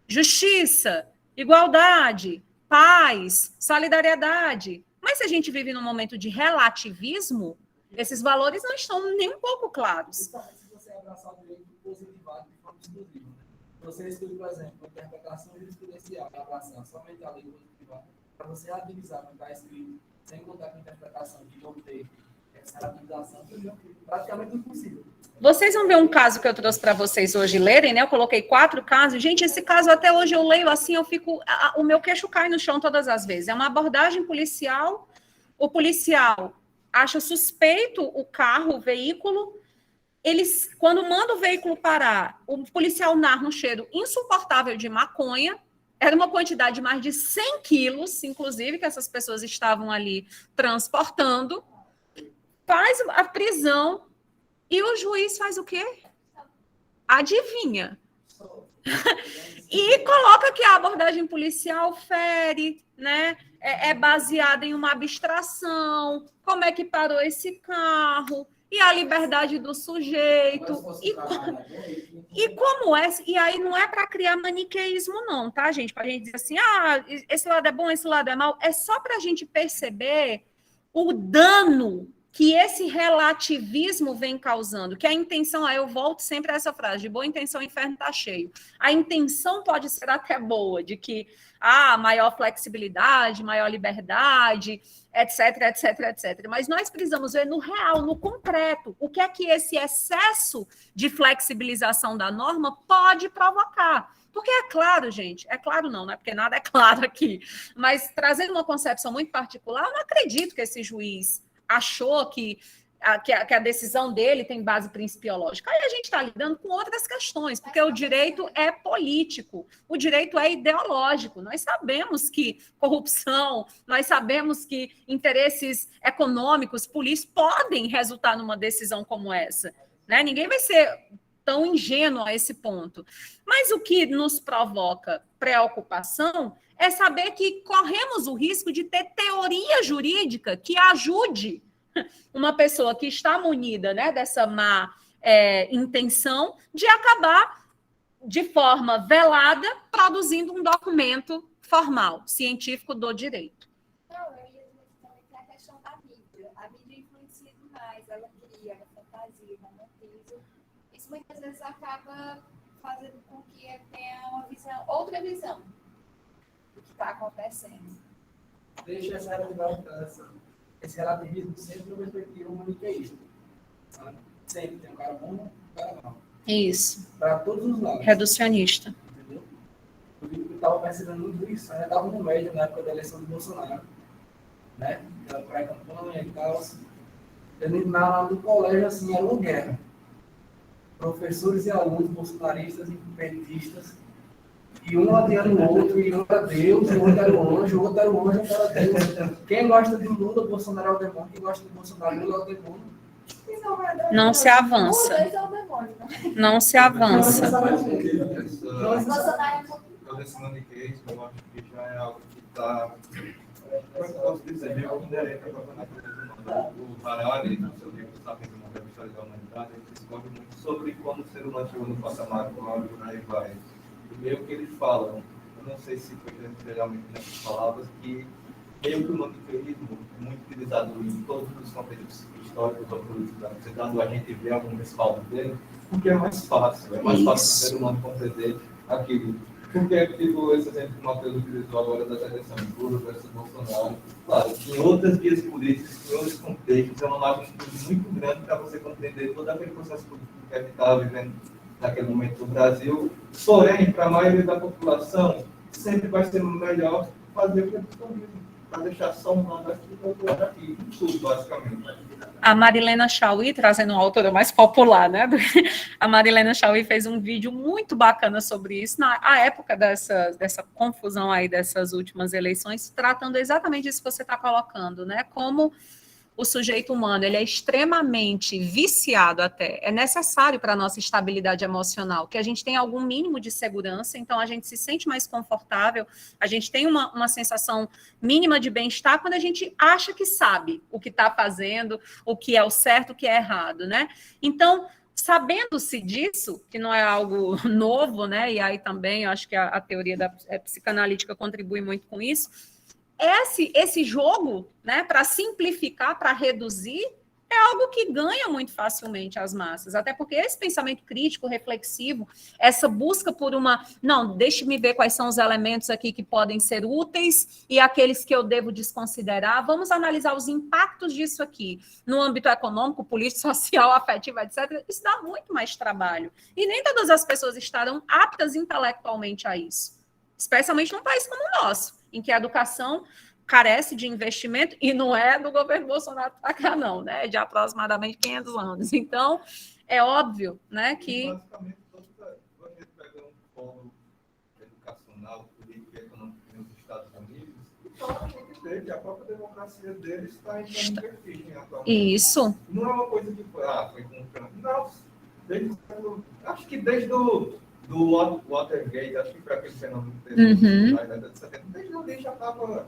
Justiça, igualdade, paz, solidariedade. Mas se a gente vive num momento de relativismo, esses valores não estão nem um pouco claros. Se você abraçar o direito positivado de forma exclusiva, você estuda, por exemplo, a interpretação jurisprudencial, abraçar somente a lei positivada, para você atualizar o que está escrito, sem contar com a interpretação de não ter essa atualização, praticamente impossível. Vocês vão ver um caso que eu trouxe para vocês hoje lerem, né? Eu coloquei 4 casos. Gente, esse caso até hoje eu leio assim, o meu queixo cai no chão todas as vezes. É uma abordagem policial. O policial acha suspeito o carro, o veículo. Quando manda o veículo parar, o policial narra um cheiro insuportável de maconha. Era uma quantidade de mais de 100 quilos, inclusive, que essas pessoas estavam ali transportando. Faz a prisão. E o juiz faz o quê? Adivinha. E coloca que a abordagem policial fere, né? É baseada em uma abstração. Como é que parou esse carro? E a liberdade do sujeito. E como é? E aí não é para criar maniqueísmo, não, tá, gente? Para a gente dizer assim, esse lado é bom, esse lado é mau. É só para a gente perceber o dano que esse relativismo vem causando, que a intenção, aí eu volto sempre a essa frase, de boa intenção o inferno está cheio. A intenção pode ser até boa, de que maior flexibilidade, maior liberdade, etc, etc, etc. Mas nós precisamos ver no real, no concreto, o que é que esse excesso de flexibilização da norma pode provocar. Porque é claro, gente, é claro não, né? Porque nada é claro aqui, mas trazendo uma concepção muito particular, eu não acredito que esse juiz achou que a decisão dele tem base principiológica. Aí a gente está lidando com outras questões, porque o direito é político, o direito é ideológico. Nós sabemos que corrupção, nós sabemos que interesses econômicos, políticos, podem resultar numa decisão como essa. Né? Ninguém vai ser tão ingênuo a esse ponto. Mas o que nos provoca preocupação é saber que corremos o risco de ter teoria jurídica que ajude uma pessoa que está munida, né, dessa má intenção de acabar, de forma velada, produzindo um documento formal, científico do direito. Não, eu ia dizer que também tem a questão da mídia. A mídia influencia demais, ela cria, ela fantasia, romantiza. Isso muitas vezes acaba fazendo com que tenha uma visão, outra visão do que está acontecendo. Deixa esse relativismo sempre uma perspectiva maniqueísta. Sabe? Sempre tem um cara bom e um cara mau. Isso, Para todos os lados. reducionista. Entendeu? Eu estava percebendo muito isso. Eu estava no médio na época da eleição do Bolsonaro. Né? Aquela pré-campanha e tal. No colégio, assim, era uma guerra. Professores e alunos, bolsonaristas e petistas. E um odiando o outro, e um era Deus, e o outro era o anjo, o outro era o anjo, o outro era Deus. Quem gosta de Lula, Bolsonaro é o demônio. Quem gosta de Bolsonaro, Lula é o demônio. Não se avança. Os dois é o demônio, né? Não se avança. Bolsonaro é um pouco. Todo esse maniqueísmo, eu acho que já é algo que está. Como é que eu posso dizer? Meio inerente à própria natureza humana. O Harari, no seu livro Sapiens, uma Revista da Humanidade, ele discorre muito sobre quando o ser humano chegou no patamar econômico, né, e vai. E meio que ele fala, eu não sei se foi literalmente nessas palavras, que meio que o maniqueísmo é muito utilizado em todos os contextos históricos ou políticos da sociedade, a gente vê algum respaldo dele, porque é mais fácil o ser humano compreender aquilo. Porque, tipo, esse exemplo que o Matheus utilizou agora das eleições, Lula versus Bolsonaro, claro, em outras vias políticas, em outros contextos, é uma magnitude muito grande para você compreender todo aquele processo político que a gente estava vivendo naquele momento no Brasil. Porém, para a maioria da população, sempre vai ser melhor fazer o que eles estão vivendo, para deixar só um lado aqui e outro lado aqui, tudo, basicamente. A Marilena Chauí, trazendo uma autora mais popular, né? A Marilena Chauí fez um vídeo muito bacana sobre isso, na época dessa confusão aí, dessas últimas eleições, tratando exatamente disso que você está colocando, né? Como o sujeito humano, ele é extremamente viciado até, é necessário para a nossa estabilidade emocional, que a gente tenha algum mínimo de segurança, então a gente se sente mais confortável, a gente tem uma sensação mínima de bem-estar quando a gente acha que sabe o que está fazendo, o que é o certo, o que é errado, né? Então, sabendo-se disso, que não é algo novo, né? E aí também, eu acho que a teoria da psicanalítica contribui muito com isso. Esse jogo, né, para simplificar, para reduzir, é algo que ganha muito facilmente as massas, até porque esse pensamento crítico, reflexivo, essa busca por não, deixe-me ver quais são os elementos aqui que podem ser úteis e aqueles que eu devo desconsiderar, vamos analisar os impactos disso aqui, no âmbito econômico, político, social, afetivo, etc., isso dá muito mais trabalho, e nem todas as pessoas estarão aptas intelectualmente a isso, especialmente num país como o nosso, em que a educação carece de investimento, e não é do governo Bolsonaro para cá, não, né? É de aproximadamente 500 anos. Então, é óbvio, né, que... Basicamente, você pega um fórum educacional, político e econômico nos Estados Unidos, e toda a gente vê que a própria democracia deles está entrando em vertigem atualmente. Isso. Não é uma coisa que foi com o Trump. Não, acho que desde do Watergate, acho que foi aquele fenômeno que teve na década de 70, desde ali já estava...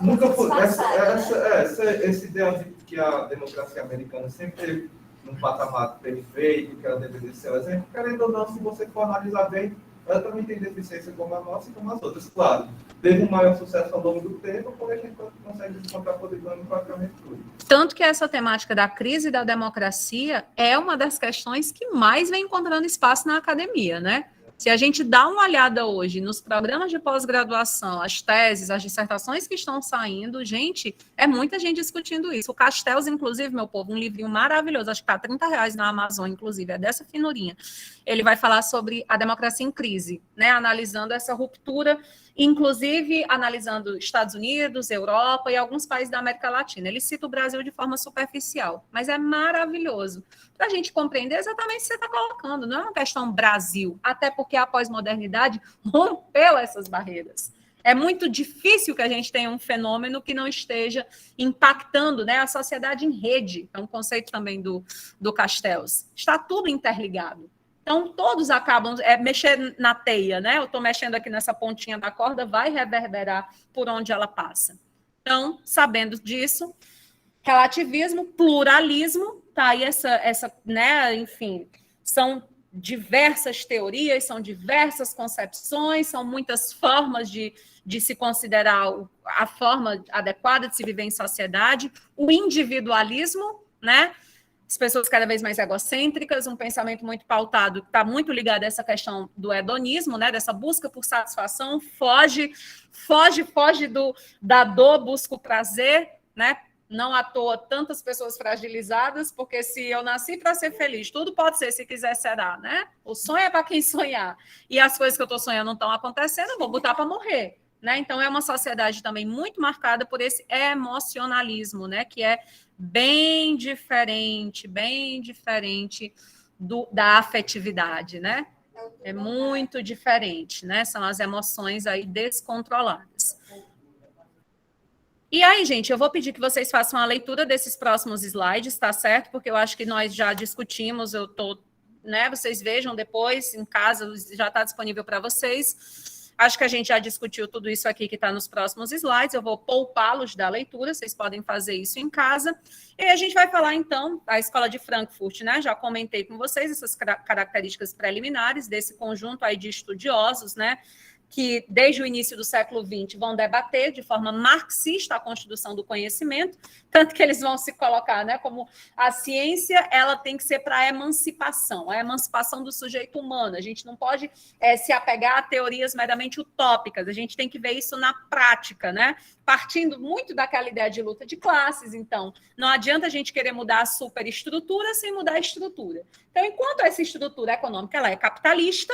Nunca foi. Essa ideia de que a democracia americana sempre teve um patamar perfeito, que ela deveria ser o exemplo, querendo ou não, se você for analisar bem, ela também tem deficiência como a nossa e como as outras. Claro, teve um maior sucesso ao longo do tempo, porém a gente consegue encontrar poder em praticamente tudo. Tanto que essa temática da crise da democracia é uma das questões que mais vem encontrando espaço na academia, né? Se a gente dá uma olhada hoje nos programas de pós-graduação, as teses, as dissertações que estão saindo, gente, é muita gente discutindo isso. O Castells, inclusive, meu povo, um livrinho maravilhoso, acho que está R$30 na Amazon, inclusive, é dessa finurinha. Ele vai falar sobre a democracia em crise, né, analisando essa ruptura, inclusive analisando Estados Unidos, Europa e alguns países da América Latina. Ele cita o Brasil de forma superficial, mas é maravilhoso para a gente compreender exatamente o que você está colocando. Não é uma questão Brasil, até porque a pós-modernidade rompeu essas barreiras. É muito difícil que a gente tenha um fenômeno que não esteja impactando, né, a sociedade em rede. É um conceito também do Castells. Está tudo interligado. Então, todos acabam mexer na teia, né? Eu estou mexendo aqui nessa pontinha da corda, vai reverberar por onde ela passa. Então, sabendo disso, relativismo, pluralismo, tá aí essa, né? Enfim, são diversas teorias, são diversas concepções, são muitas formas de se considerar a forma adequada de se viver em sociedade, o individualismo, né? As pessoas cada vez mais egocêntricas, um pensamento muito pautado, que está muito ligado a essa questão do hedonismo, né? Dessa busca por satisfação, foge da dor, busca o prazer, né? Não à toa tantas pessoas fragilizadas, porque se eu nasci para ser feliz, tudo pode ser, se quiser será, né? O sonho é para quem sonhar. E as coisas que eu estou sonhando não estão acontecendo, eu vou botar para morrer, né? Então é uma sociedade também muito marcada por esse emocionalismo, né? Que é bem diferente da afetividade, né? É muito diferente, né? São as emoções aí descontroladas. E aí, gente, eu vou pedir que vocês façam a leitura desses próximos slides, tá certo? Porque eu acho que nós já discutimos, né? Vocês vejam depois em casa, já está disponível para vocês. Acho que a gente já discutiu tudo isso aqui que está nos próximos slides. Eu vou poupá-los da leitura, vocês podem fazer isso em casa. E a gente vai falar, então, da Escola de Frankfurt, né? Já comentei com vocês essas características preliminares desse conjunto aí de estudiosos, né? Que desde o início do século XX vão debater de forma marxista a construção do conhecimento, tanto que eles vão se colocar, né, como a ciência ela tem que ser para a emancipação do sujeito humano. A gente não pode se apegar a teorias meramente utópicas, a gente tem que ver isso na prática, né? Partindo muito daquela ideia de luta de classes. Então, não adianta a gente querer mudar a superestrutura sem mudar a estrutura. Então, enquanto essa estrutura econômica ela é capitalista,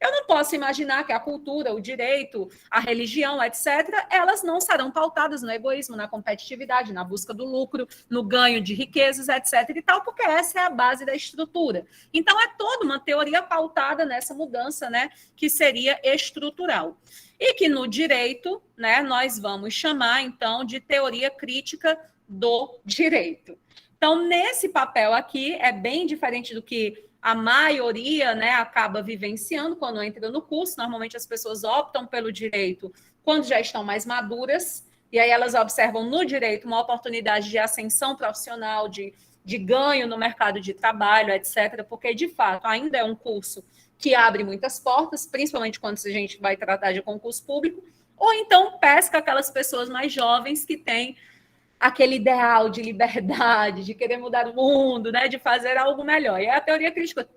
eu não posso imaginar que a cultura, o direito, a religião, etc., elas não serão pautadas no egoísmo, na competitividade, na busca do lucro, no ganho de riquezas, etc. e tal, porque essa é a base da estrutura. Então, é toda uma teoria pautada nessa mudança, né, que seria estrutural. E que no direito, né, nós vamos chamar, então, de teoria crítica do direito. Então, nesse papel aqui, é bem diferente do que a maioria, né, acaba vivenciando quando entra no curso. Normalmente as pessoas optam pelo direito quando já estão mais maduras, e aí elas observam no direito uma oportunidade de ascensão profissional, de ganho no mercado de trabalho, etc., porque, de fato, ainda é um curso que abre muitas portas, principalmente quando a gente vai tratar de concurso público, ou então pesca aquelas pessoas mais jovens que têm aquele ideal de liberdade, de querer mudar o mundo, né, de fazer algo melhor. E a teoria crítica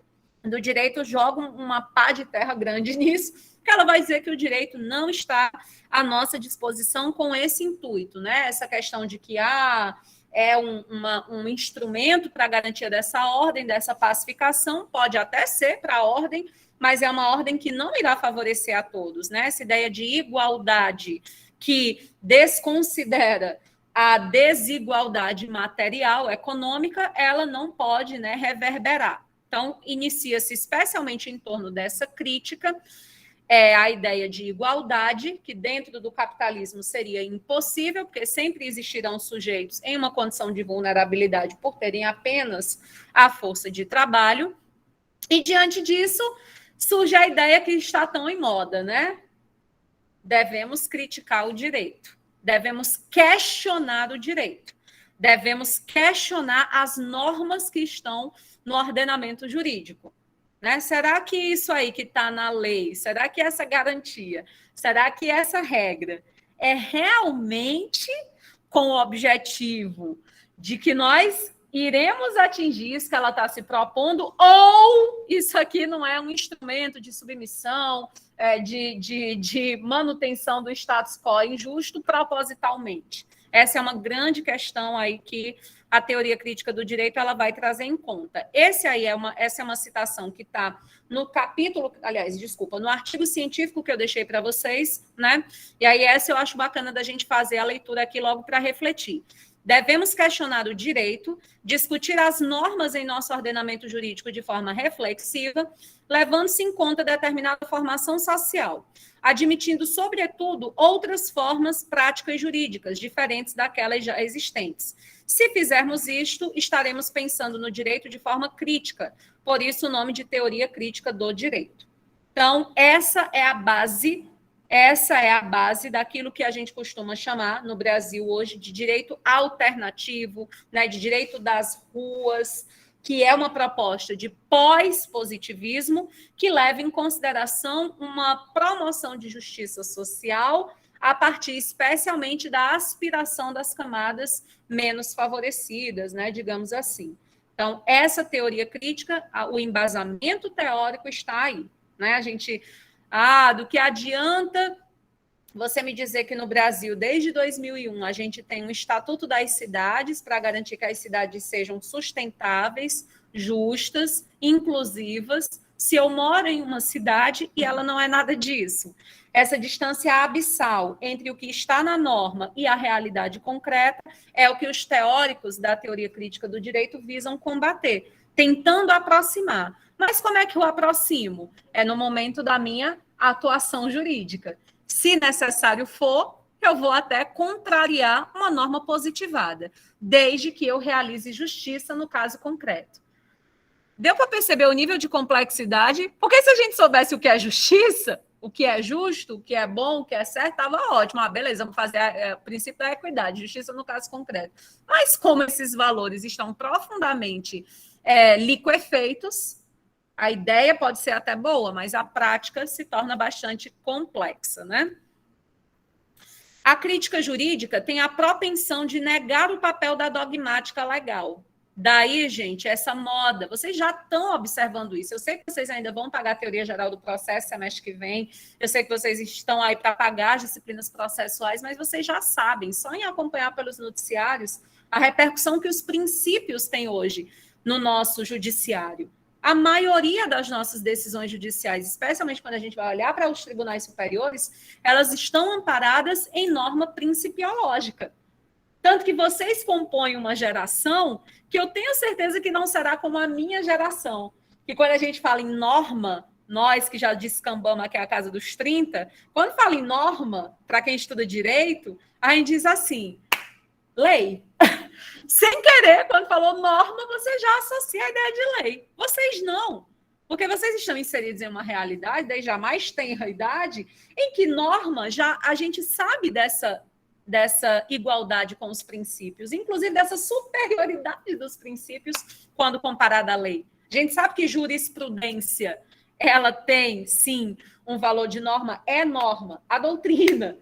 do direito joga uma pá de terra grande nisso, que ela vai dizer que o direito não está à nossa disposição com esse intuito, né? Essa questão de que é um instrumento para a garantia dessa ordem, dessa pacificação, pode até ser para a ordem, mas é uma ordem que não irá favorecer a todos, né? Essa ideia de igualdade que desconsidera a desigualdade material, econômica, ela não pode, né, reverberar. Então, inicia-se especialmente em torno dessa crítica, a ideia de igualdade, que dentro do capitalismo seria impossível, porque sempre existirão sujeitos em uma condição de vulnerabilidade por terem apenas a força de trabalho. E, diante disso, surge a ideia que está tão em moda, né? Devemos criticar o direito. Devemos questionar o direito, devemos questionar as normas que estão no ordenamento jurídico, né? Será que isso aí que está na lei, será que essa garantia, será que essa regra é realmente com o objetivo de que nós iremos atingir isso que ela está se propondo, ou isso aqui não é um instrumento de submissão, de manutenção do status quo injusto propositalmente? Essa é uma grande questão aí que a teoria crítica do direito ela vai trazer em conta. Essa é uma citação que está no capítulo, aliás, desculpa, no artigo científico que eu deixei para vocês, né? E aí essa eu acho bacana da gente fazer a leitura aqui logo para refletir. Devemos questionar o direito, discutir as normas em nosso ordenamento jurídico de forma reflexiva, levando-se em conta determinada formação social, admitindo, sobretudo, outras formas práticas jurídicas, diferentes daquelas já existentes. Se fizermos isto, estaremos pensando no direito de forma crítica, por isso o nome de teoria crítica do direito. Então, essa é a base daquilo que a gente costuma chamar no Brasil hoje de direito alternativo, né, de direito das ruas, que é uma proposta de pós-positivismo que leva em consideração uma promoção de justiça social a partir especialmente da aspiração das camadas menos favorecidas, né, digamos assim. Então, essa teoria crítica, o embasamento teórico está aí, né? Do que adianta você me dizer que no Brasil, desde 2001, a gente tem um Estatuto das Cidades para garantir que as cidades sejam sustentáveis, justas, inclusivas, se eu moro em uma cidade e ela não é nada disso. Essa distância abissal entre o que está na norma e a realidade concreta é o que os teóricos da teoria crítica do direito visam combater, tentando aproximar. Mas como é que eu aproximo? É no momento da minha atuação jurídica. Se necessário for, eu vou até contrariar uma norma positivada, desde que eu realize justiça no caso concreto. Deu para perceber o nível de complexidade? Porque se a gente soubesse o que é justiça, o que é justo, o que é bom, o que é certo, estava ótimo. Beleza, vamos fazer o princípio da equidade, justiça no caso concreto. Mas como esses valores estão profundamente liquefeitos, a ideia pode ser até boa, mas a prática se torna bastante complexa, né? A crítica jurídica tem a propensão de negar o papel da dogmática legal. Daí, gente, essa moda, vocês já estão observando isso. Eu sei que vocês ainda vão pagar a teoria geral do processo semestre que vem, eu sei que vocês estão aí para pagar as disciplinas processuais, mas vocês já sabem, só em acompanhar pelos noticiários, a repercussão que os princípios têm hoje no nosso judiciário. A maioria das nossas decisões judiciais, especialmente quando a gente vai olhar para os tribunais superiores, elas estão amparadas em norma principiológica. Tanto que vocês compõem uma geração que eu tenho certeza que não será como a minha geração. Que quando a gente fala em norma, nós que já descambamos aqui a casa dos 30, quando fala em norma, para quem estuda direito, a gente diz assim, lei. Sem querer, quando falou norma, você já associa a ideia de lei. Vocês não. Porque vocês estão inseridos em uma realidade, desde a mais tenra idade, em que norma, já a gente sabe dessa igualdade com os princípios, inclusive dessa superioridade dos princípios quando comparada à lei. A gente sabe que jurisprudência, ela tem, sim, um valor de norma, é norma, a doutrina.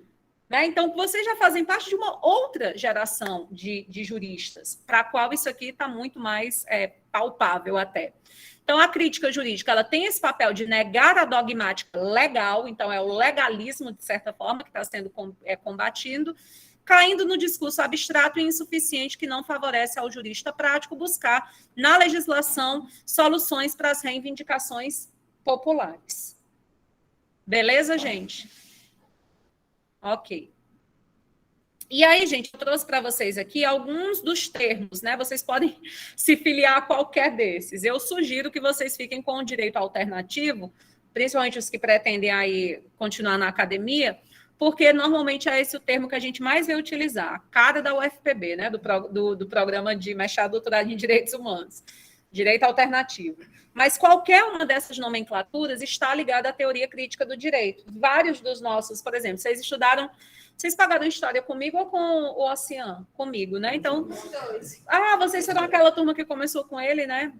Né? Então, vocês já fazem parte de uma outra geração de juristas, para a qual isso aqui está muito mais palpável até. Então, a crítica jurídica ela tem esse papel de negar a dogmática legal, então é o legalismo, de certa forma, que está sendo combatido, caindo no discurso abstrato e insuficiente que não favorece ao jurista prático buscar, na legislação, soluções para as reivindicações populares. Beleza, gente? Ok. E aí, gente, eu trouxe para vocês aqui alguns dos termos, né? Vocês podem se filiar a qualquer desses. Eu sugiro que vocês fiquem com o direito alternativo, principalmente os que pretendem aí continuar na academia, porque normalmente é esse o termo que a gente mais vê utilizar, a cara da UFPB, né? Do programa de mestrado e doutorado em Direitos Humanos. Direito alternativo. Mas qualquer uma dessas nomenclaturas está ligada à teoria crítica do direito. Vários dos nossos, por exemplo, vocês pagaram história comigo ou com o Ocean? Comigo, né? Então, vocês foram aquela turma que começou com ele, né?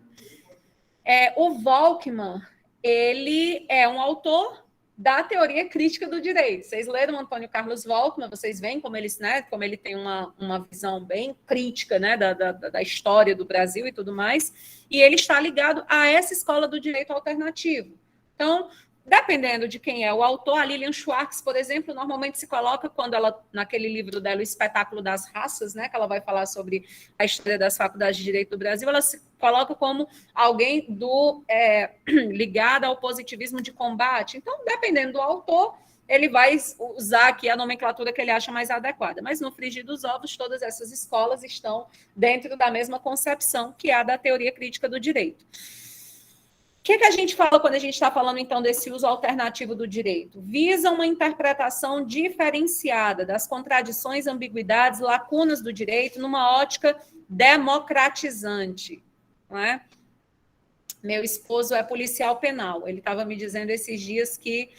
O Volkmann, ele é um autor da teoria crítica do direito. Vocês leram Antônio Carlos Volkmann, vocês veem como ele tem uma visão bem crítica, né, da história do Brasil e tudo mais, e ele está ligado a essa escola do direito alternativo. Então, dependendo de quem é o autor, a Lilian Schwartz, por exemplo, normalmente se coloca quando ela, naquele livro dela, O Espetáculo das Raças, né, que ela vai falar sobre a história das faculdades de direito do Brasil, ela se coloca como alguém ligado ao positivismo de combate. Então, dependendo do autor, ele vai usar aqui a nomenclatura que ele acha mais adequada. Mas no frigir dos ovos, todas essas escolas estão dentro da mesma concepção que é a da teoria crítica do direito. O que a gente fala quando a gente está falando, então, desse uso alternativo do direito? Visa uma interpretação diferenciada das contradições, ambiguidades, lacunas do direito numa ótica democratizante. Não é? Meu esposo é policial penal. Ele estava me dizendo esses dias que,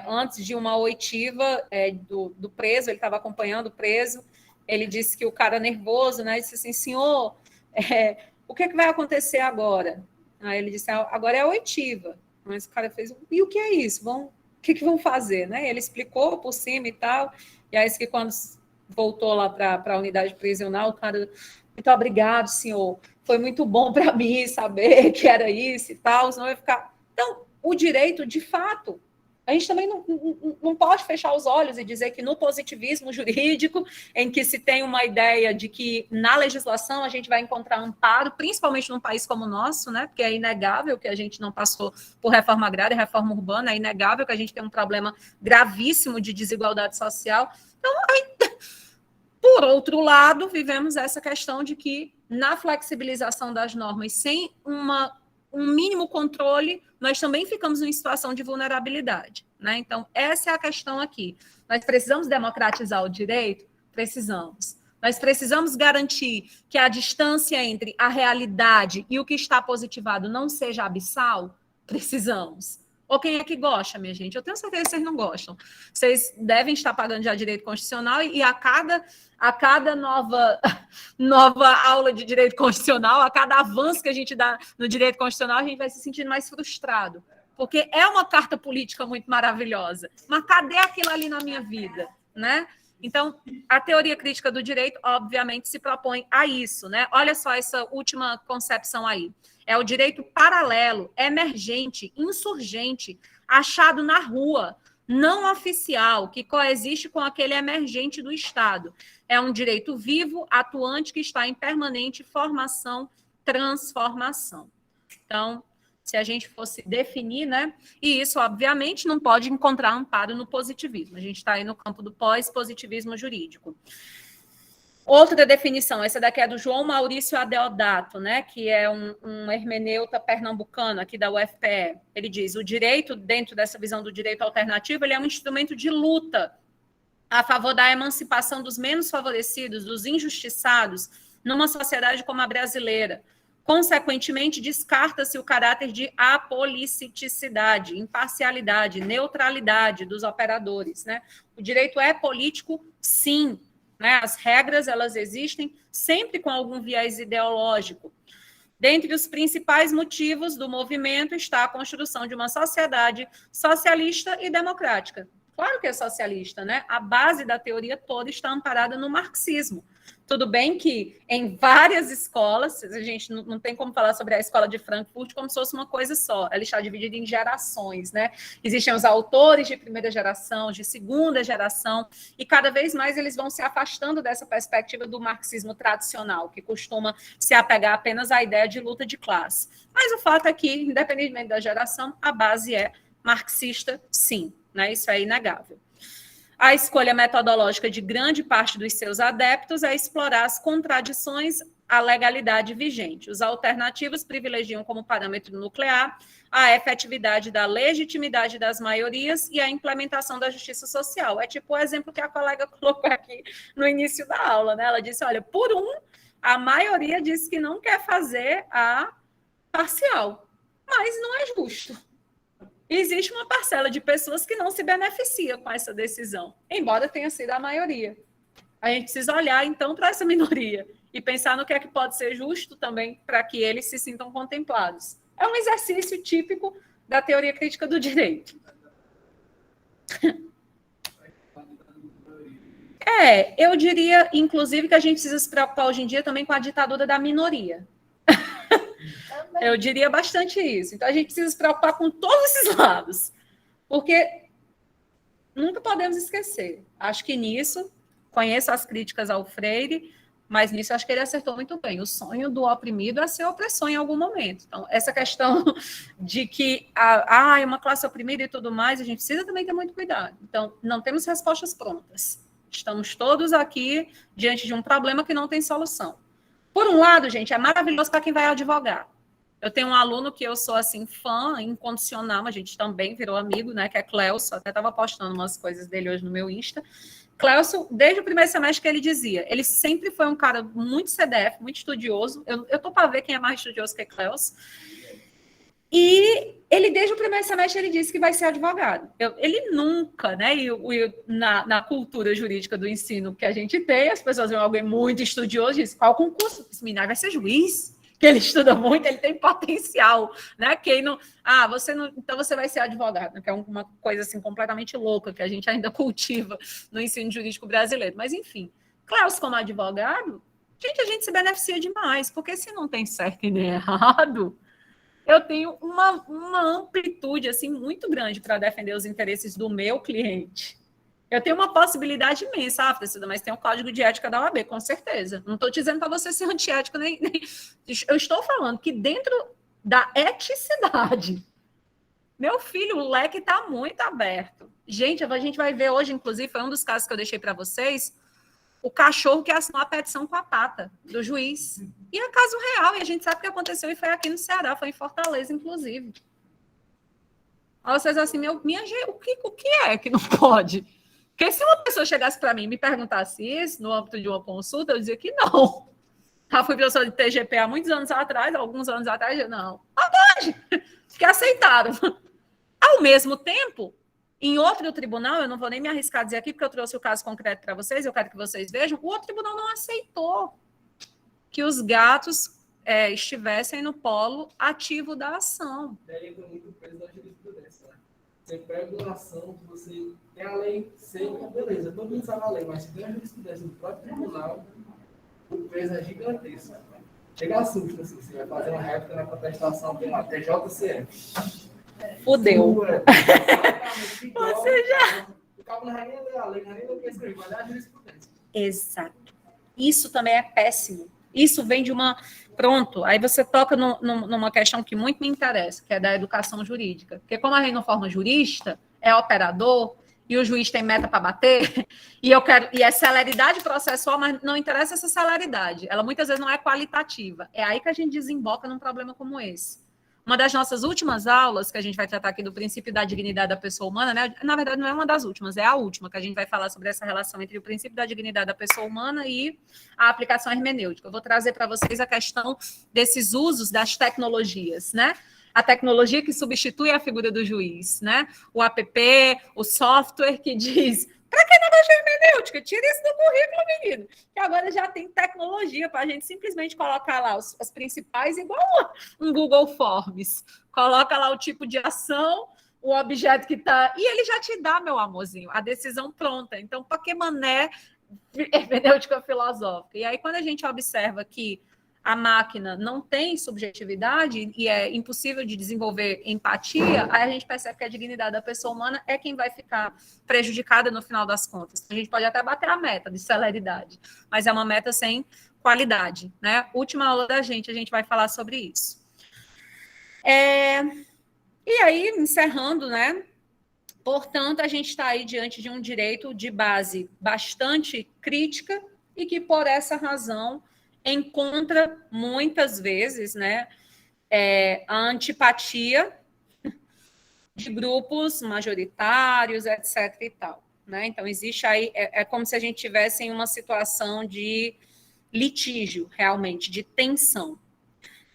antes de uma oitiva do preso, ele estava acompanhando o preso, ele disse que o cara nervoso, né, disse assim, senhor... o que vai acontecer agora? Aí ele disse, agora é a oitiva. Mas o cara fez, e o que é isso? O que vão fazer? Né? Ele explicou por cima e tal, e aí que quando voltou lá para a unidade prisional, o cara, muito obrigado, senhor, foi muito bom para mim saber que era isso e tal, senão eu ia ficar... Então, o direito, de fato, a gente também não pode fechar os olhos e dizer que no positivismo jurídico, em que se tem uma ideia de que na legislação a gente vai encontrar amparo, principalmente num país como o nosso, né? Porque é inegável que a gente não passou por reforma agrária, reforma urbana, é inegável que a gente tem um problema gravíssimo de desigualdade social. Então, por outro lado, vivemos essa questão de que na flexibilização das normas, sem um mínimo controle, nós também ficamos em situação de vulnerabilidade, né? Então, essa é a questão aqui. Nós precisamos democratizar o direito? Precisamos. Nós precisamos garantir que a distância entre a realidade e o que está positivado não seja abissal? Precisamos. Ou quem é que gosta, minha gente? Eu tenho certeza que vocês não gostam. Vocês devem estar pagando já direito constitucional e a cada nova aula de direito constitucional, a cada avanço que a gente dá no direito constitucional, a gente vai se sentindo mais frustrado. Porque é uma carta política muito maravilhosa. Mas cadê aquilo ali na minha vida? Né? Então, a teoria crítica do direito, obviamente, se propõe a isso. Né? Olha só essa última concepção aí. É o direito paralelo, emergente, insurgente, achado na rua, não oficial, que coexiste com aquele emergente do Estado. É um direito vivo, atuante, que está em permanente formação, transformação. Então, se a gente fosse definir, né? E isso, obviamente, não pode encontrar amparo no positivismo. A gente está aí no campo do pós-positivismo jurídico. Outra definição, essa daqui é do João Maurício Adeodato, né, que é um hermeneuta pernambucano aqui da UFPE. Ele diz, o direito, dentro dessa visão do direito alternativo, ele é um instrumento de luta a favor da emancipação dos menos favorecidos, dos injustiçados, numa sociedade como a brasileira. Consequentemente, descarta-se o caráter de apoliticidade, imparcialidade, neutralidade dos operadores. Né? O direito é político, sim. Né? As regras, elas existem sempre com algum viés ideológico. Dentre os principais motivos do movimento está a construção de uma sociedade socialista e democrática. Claro que é socialista, né? A base da teoria toda está amparada no marxismo. Tudo bem que em várias escolas, a gente não tem como falar sobre a escola de Frankfurt como se fosse uma coisa só, ela está dividida em gerações, né? Existem os autores de primeira geração, de segunda geração, e cada vez mais eles vão se afastando dessa perspectiva do marxismo tradicional, que costuma se apegar apenas à ideia de luta de classe. Mas o fato é que, independentemente da geração, a base é marxista, sim, né? Isso é inegável. A escolha metodológica de grande parte dos seus adeptos é explorar as contradições à legalidade vigente. Os alternativos privilegiam como parâmetro nuclear a efetividade da legitimidade das maiorias e a implementação da justiça social. É tipo o exemplo que a colega colocou aqui no início da aula, né? Ela disse, olha, por a maioria diz que não quer fazer a parcial, mas não é justo. Existe uma parcela de pessoas que não se beneficia com essa decisão, embora tenha sido a maioria. A gente precisa olhar, então, para essa minoria e pensar no que é que pode ser justo também para que eles se sintam contemplados. É um exercício típico da teoria crítica do direito. Eu diria, inclusive, que a gente precisa se preocupar hoje em dia também com a ditadura da minoria. Eu diria bastante isso. Então, a gente precisa se preocupar com todos esses lados, porque nunca podemos esquecer. Acho que nisso, conheço as críticas ao Freire, mas nisso acho que ele acertou muito bem. O sonho do oprimido é ser opressor em algum momento. Então, essa questão de que é uma classe oprimida e tudo mais, a gente precisa também ter muito cuidado. Então, não temos respostas prontas. Estamos todos aqui diante de um problema que não tem solução. Por um lado, gente, é maravilhoso para quem vai advogar. Eu tenho um aluno que eu sou, assim, fã incondicional, a gente também virou amigo, né, que é Cleuso, até estava postando umas coisas dele hoje no meu Insta. Cleuso, desde o primeiro semestre que ele dizia, ele sempre foi um cara muito CDF, muito estudioso, eu estou para ver quem é mais estudioso que Cleuso, e ele, desde o primeiro semestre, ele disse que vai ser advogado. Ele nunca, né, na cultura jurídica do ensino que a gente tem, as pessoas veem alguém muito estudioso e dizem, qual concurso? Esse menino vai ser juiz. que ele estuda muito, ele tem potencial, né? Quem não, você não, então você vai ser advogado, né? Que é uma coisa assim completamente louca que a gente ainda cultiva no ensino jurídico brasileiro. Mas enfim, Klaus como advogado, a gente se beneficia demais, porque se não tem certo e nem errado, eu tenho uma amplitude assim muito grande para defender os interesses do meu cliente. Eu tenho uma possibilidade imensa, Priscila, mas tem um código de ética da OAB, com certeza. Não estou dizendo para você ser antiético, nem. Eu estou falando que dentro da eticidade, meu filho, o leque está muito aberto. Gente, a gente vai ver hoje, inclusive, foi um dos casos que eu deixei para vocês, o cachorro que assinou a petição com a pata do juiz. E é caso real, e a gente sabe o que aconteceu, e foi aqui no Ceará, foi em Fortaleza, inclusive. Aí vocês assim, minha gente, o que é que não pode? Porque se uma pessoa chegasse para mim e me perguntasse isso no âmbito de uma consulta, eu dizia que não. Já fui professora de TGP há muitos anos atrás, alguns anos atrás, não. Pode, que aceitaram. Ao mesmo tempo, em outro tribunal, eu não vou nem me arriscar a dizer aqui, porque eu trouxe o caso concreto para vocês, eu quero que vocês vejam, o outro tribunal não aceitou que os gatos estivessem no polo ativo da ação. Daí entra muito o peso da jurisprudência, né? Você pega uma ação que você tem a lei seca, beleza, todo mundo sabe a lei, mas se tem a jurisprudência do próprio tribunal, o peso é gigantesco. Chega a susto, assim, você vai fazer uma réplica na contestação de uma TJCF. Fudeu. Você já... O cabo não vai nem ler a lei, não vai nem ler o que escreve, mas é a jurisprudência. Exato. Isso também é péssimo. Isso vem de uma... Pronto, aí você toca numa questão que muito me interessa, que é da educação jurídica. Porque como a gente não forma jurista, é operador, e o juiz tem meta para bater, e é celeridade processual, mas não interessa essa celeridade. Ela muitas vezes não é qualitativa. É aí que a gente desemboca num problema como esse. Uma das nossas últimas aulas, que a gente vai tratar aqui do princípio da dignidade da pessoa humana, né? Na verdade, não é uma das últimas, é a última, que a gente vai falar sobre essa relação entre o princípio da dignidade da pessoa humana e a aplicação hermenêutica. Eu vou trazer para vocês a questão desses usos das tecnologias, né? A tecnologia que substitui a figura do juiz, né? O app, o software que diz... Para que negócio de hermenêutica? Tira isso do currículo, menino. Que agora já tem tecnologia para a gente simplesmente colocar lá as principais, igual um Google Forms. Coloca lá o tipo de ação, o objeto que está... E ele já te dá, meu amorzinho, a decisão pronta. Então, para que mané hermenêutica filosófica? E aí, quando a gente observa que a máquina não tem subjetividade e é impossível de desenvolver empatia, aí a gente percebe que a dignidade da pessoa humana é quem vai ficar prejudicada no final das contas. A gente pode até bater a meta de celeridade, mas é uma meta sem qualidade, né? Última aula da gente, a gente vai falar sobre isso. E aí, encerrando, né? Portanto, a gente está aí diante de um direito de base bastante crítica e que, por essa razão, encontra muitas vezes, né, a antipatia de grupos majoritários, etc. e tal, né? Então, existe aí, é como se a gente tivesse em uma situação de litígio, realmente, de tensão.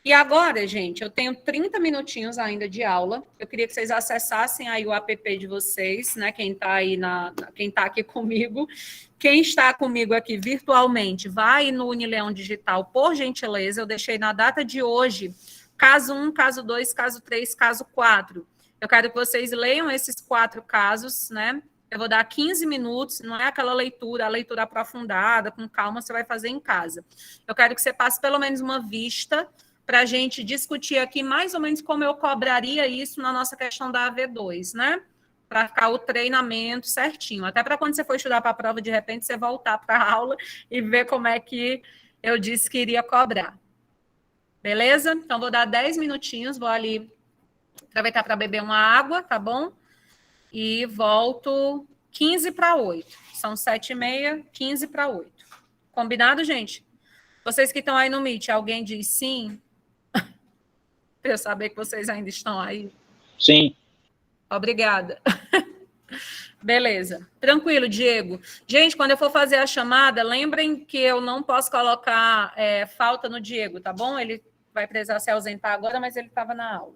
E agora, gente, eu tenho 30 minutinhos ainda de aula. Eu queria que vocês acessassem aí o app de vocês, né? Quem está aí quem está aqui comigo. Quem está comigo aqui virtualmente, vai no Unileão Digital, por gentileza. Eu deixei na data de hoje, caso 1, caso 2, caso 3, caso 4. Eu quero que vocês leiam esses 4 casos, né? Eu vou dar 15 minutos, não é aquela leitura, a leitura aprofundada, com calma, você vai fazer em casa. Eu quero que você passe pelo menos uma vista para a gente discutir aqui mais ou menos como eu cobraria isso na nossa questão da AV2, né? Para ficar o treinamento certinho. Até para quando você for estudar para a prova, de repente, você voltar para a aula e ver como é que eu disse que iria cobrar. Beleza? Então, vou dar 10 minutinhos, vou ali aproveitar para beber uma água, tá bom? E volto 15 para 8. São 7h30, 15 para 8. Combinado, gente? Vocês que estão aí no Meet, alguém diz sim? Para eu saber que vocês ainda estão aí. Sim. Obrigada. Beleza. Tranquilo, Diego. Gente, quando eu for fazer a chamada, lembrem que eu não posso colocar falta no Diego, tá bom? Ele vai precisar se ausentar agora, mas ele estava na aula.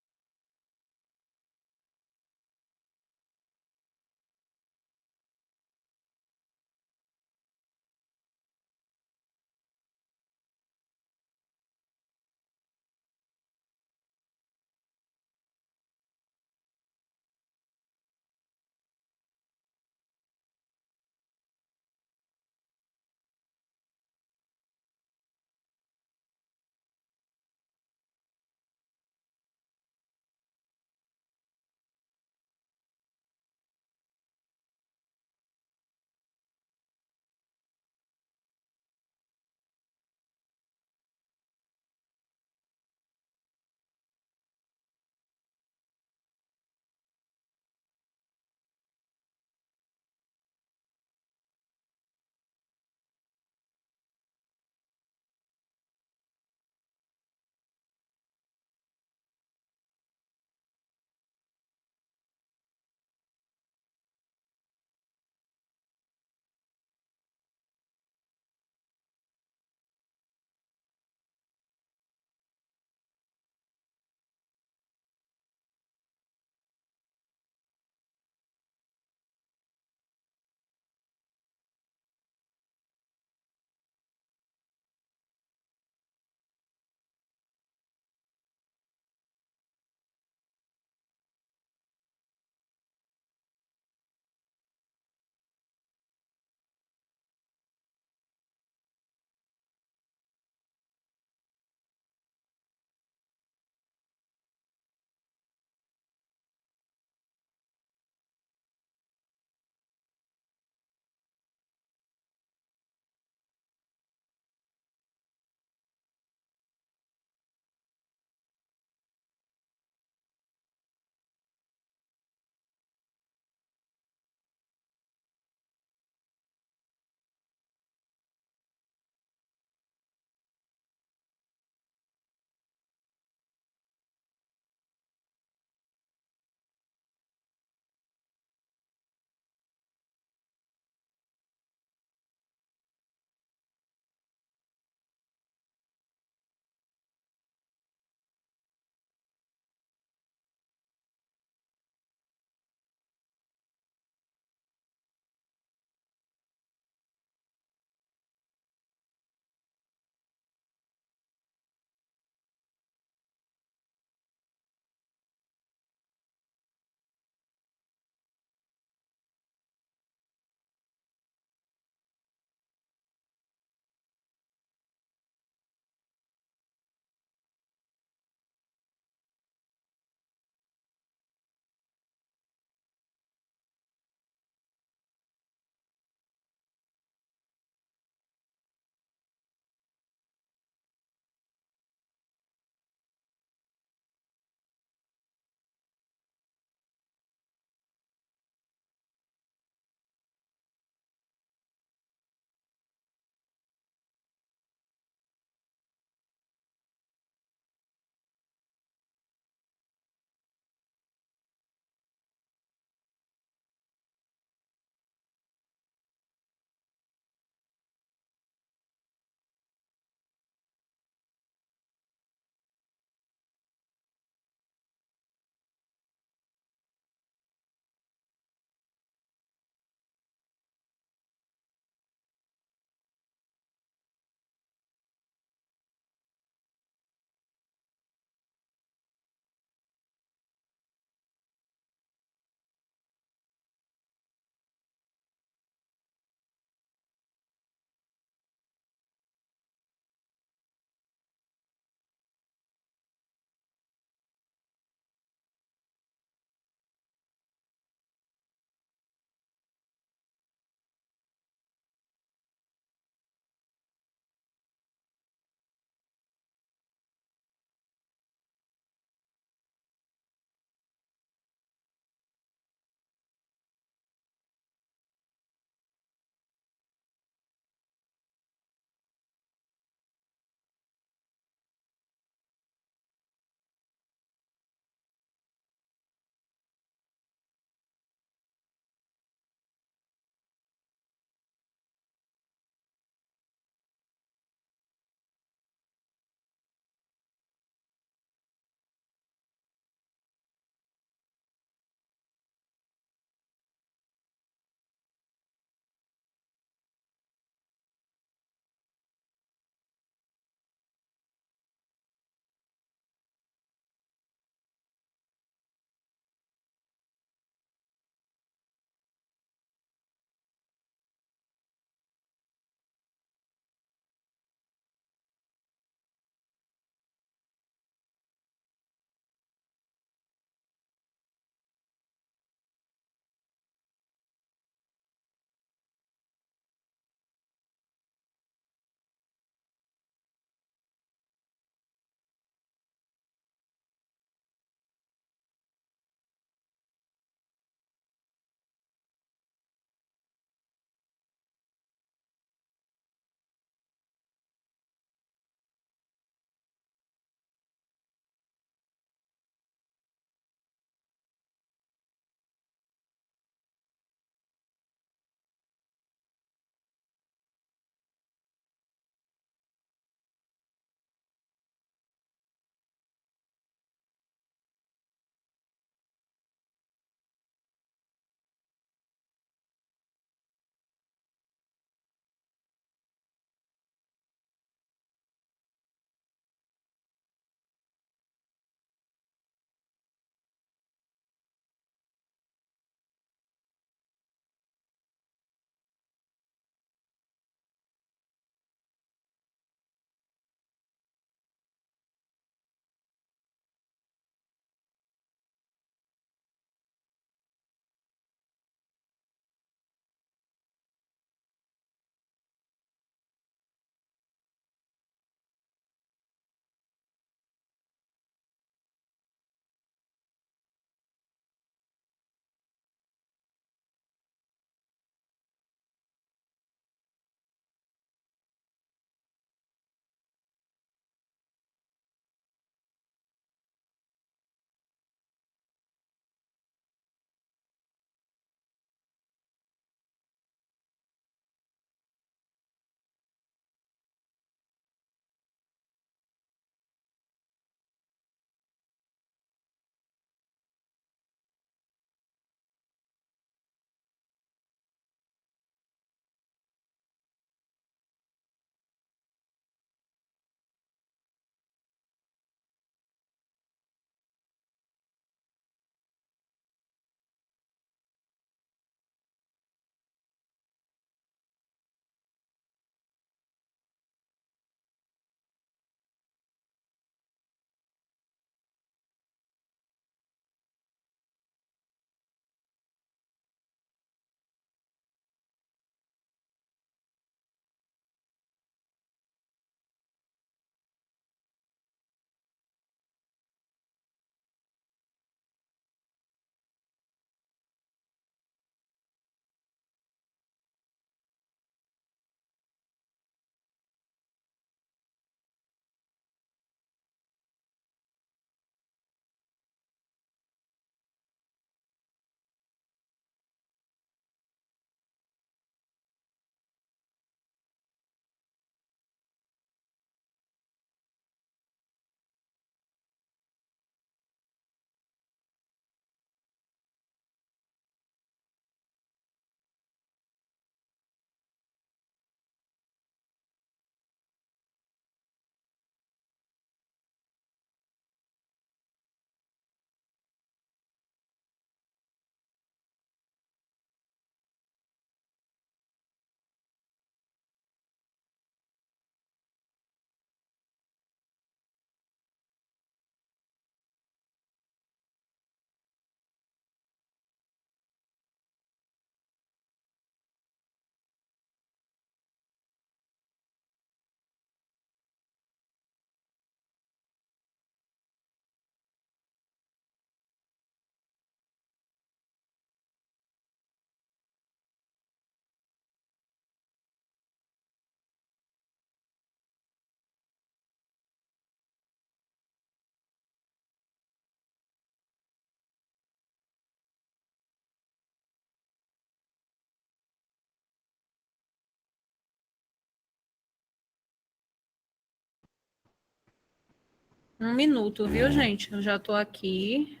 Um minuto, viu, gente? Eu já estou aqui.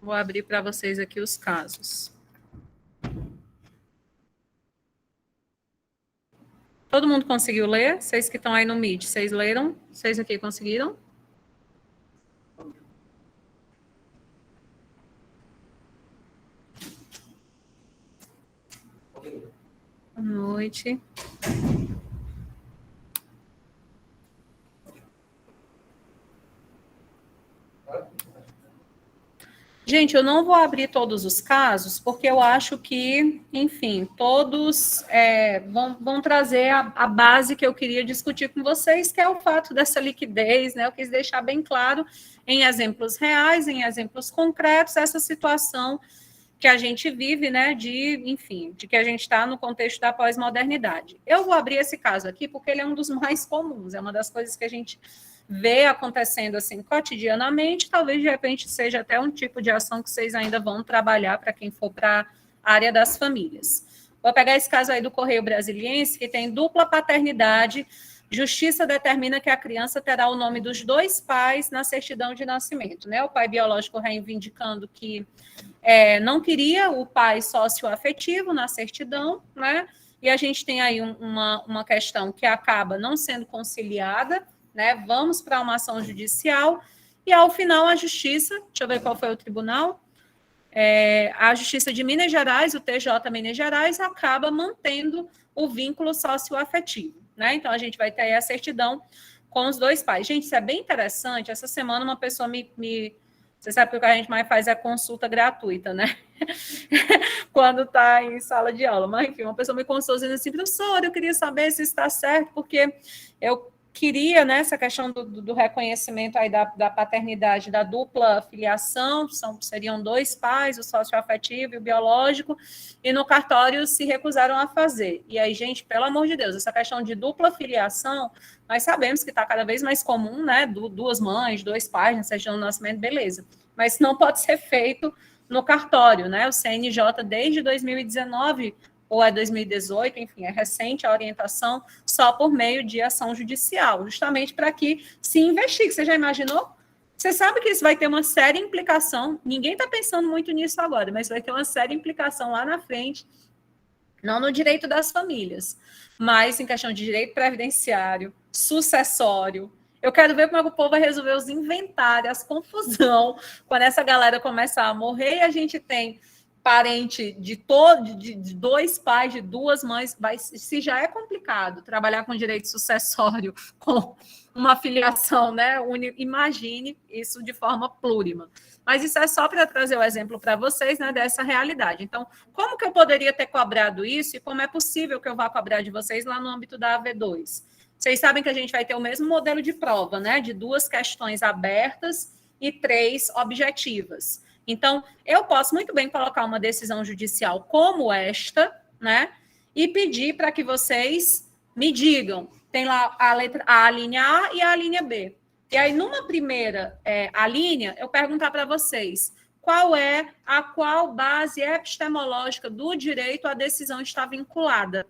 Vou abrir para vocês aqui os casos. Todo mundo conseguiu ler? Vocês que estão aí no Meet, vocês leram? Vocês aqui conseguiram? Boa noite. Gente, eu não vou abrir todos os casos, porque eu acho que, enfim, todos vão trazer a base que eu queria discutir com vocês, que é o fato dessa liquidez, né? Eu quis deixar bem claro, em exemplos reais, em exemplos concretos, essa situação que a gente vive, né, de que a gente está no contexto da pós-modernidade. Eu vou abrir esse caso aqui porque ele é um dos mais comuns, é uma das coisas que a gente vê acontecendo assim cotidianamente, talvez de repente seja até um tipo de ação que vocês ainda vão trabalhar para quem for para a área das famílias. Vou pegar esse caso aí do Correio Brasiliense, que tem dupla paternidade. Justiça determina que a criança terá o nome dos dois pais na certidão de nascimento, né? O pai biológico reivindicando que não queria o pai socioafetivo na certidão, né? E a gente tem aí uma questão que acaba não sendo conciliada, né? Vamos para uma ação judicial e, ao final, a Justiça, deixa eu ver qual foi o tribunal, a Justiça de Minas Gerais, o TJ Minas Gerais, acaba mantendo o vínculo socioafetivo, né? Então, a gente vai ter aí a certidão com os dois pais. Gente, isso é bem interessante. Essa semana, uma pessoa você sabe que o que a gente mais faz é consulta gratuita, né? Quando está em sala de aula. Mas, enfim, uma pessoa me consultou dizendo assim, professor, eu queria saber se está certo, porque eu queria, né, essa questão do reconhecimento aí da paternidade, da dupla filiação, seriam dois pais, o socioafetivo e o biológico, e no cartório se recusaram a fazer. E aí, gente, pelo amor de Deus, essa questão de dupla filiação, nós sabemos que está cada vez mais comum, né, duas mães, dois pais, na certidão de nascimento, beleza. Mas não pode ser feito no cartório, né, o CNJ desde 2019, ou é 2018, enfim, é recente a orientação, só por meio de ação judicial, justamente para que se investigue. Você já imaginou? Você sabe que isso vai ter uma séria implicação, ninguém está pensando muito nisso agora, mas vai ter uma séria implicação lá na frente, não no direito das famílias, mas em questão de direito previdenciário, sucessório. Eu quero ver como é que o povo vai resolver os inventários, as confusão, quando essa galera começar a morrer e a gente tem parente de dois pais, de duas mães, se já é complicado trabalhar com direito sucessório, com uma filiação, né? Imagine isso de forma plurima. Mas isso é só para trazer o exemplo para vocês, né, dessa realidade. Então, como que eu poderia ter cobrado isso e como é possível que eu vá cobrar de vocês lá no âmbito da AV2? Vocês sabem que a gente vai ter o mesmo modelo de prova, né? De 2 questões abertas e 3 objetivas. Então, eu posso muito bem colocar uma decisão judicial como esta, né? E pedir para que vocês me digam. Tem lá a linha A e a linha B. E aí, numa primeira alínea, eu perguntar para vocês qual base epistemológica do direito a decisão está vinculada.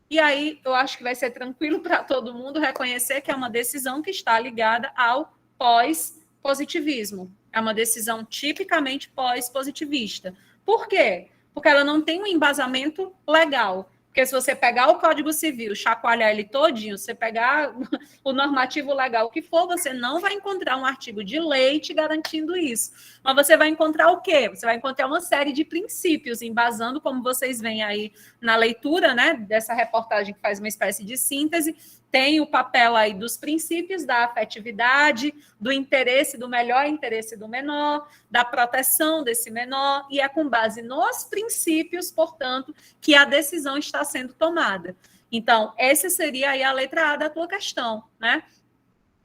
E aí, eu acho que vai ser tranquilo para todo mundo reconhecer que é uma decisão que está ligada ao pós-positivismo. É uma decisão tipicamente pós-positivista. Por quê? Porque ela não tem um embasamento legal. Porque se você pegar o Código Civil, chacoalhar ele todinho, você pegar o normativo legal que for, você não vai encontrar um artigo de lei te garantindo isso. Mas você vai encontrar o quê? Você vai encontrar uma série de princípios, embasando, como vocês veem aí na leitura, né, dessa reportagem que faz uma espécie de síntese, tem o papel aí dos princípios da afetividade, do interesse, do melhor interesse do menor, da proteção desse menor, e é com base nos princípios, portanto, que a decisão está sendo tomada. Então, essa seria aí a letra A da tua questão, né?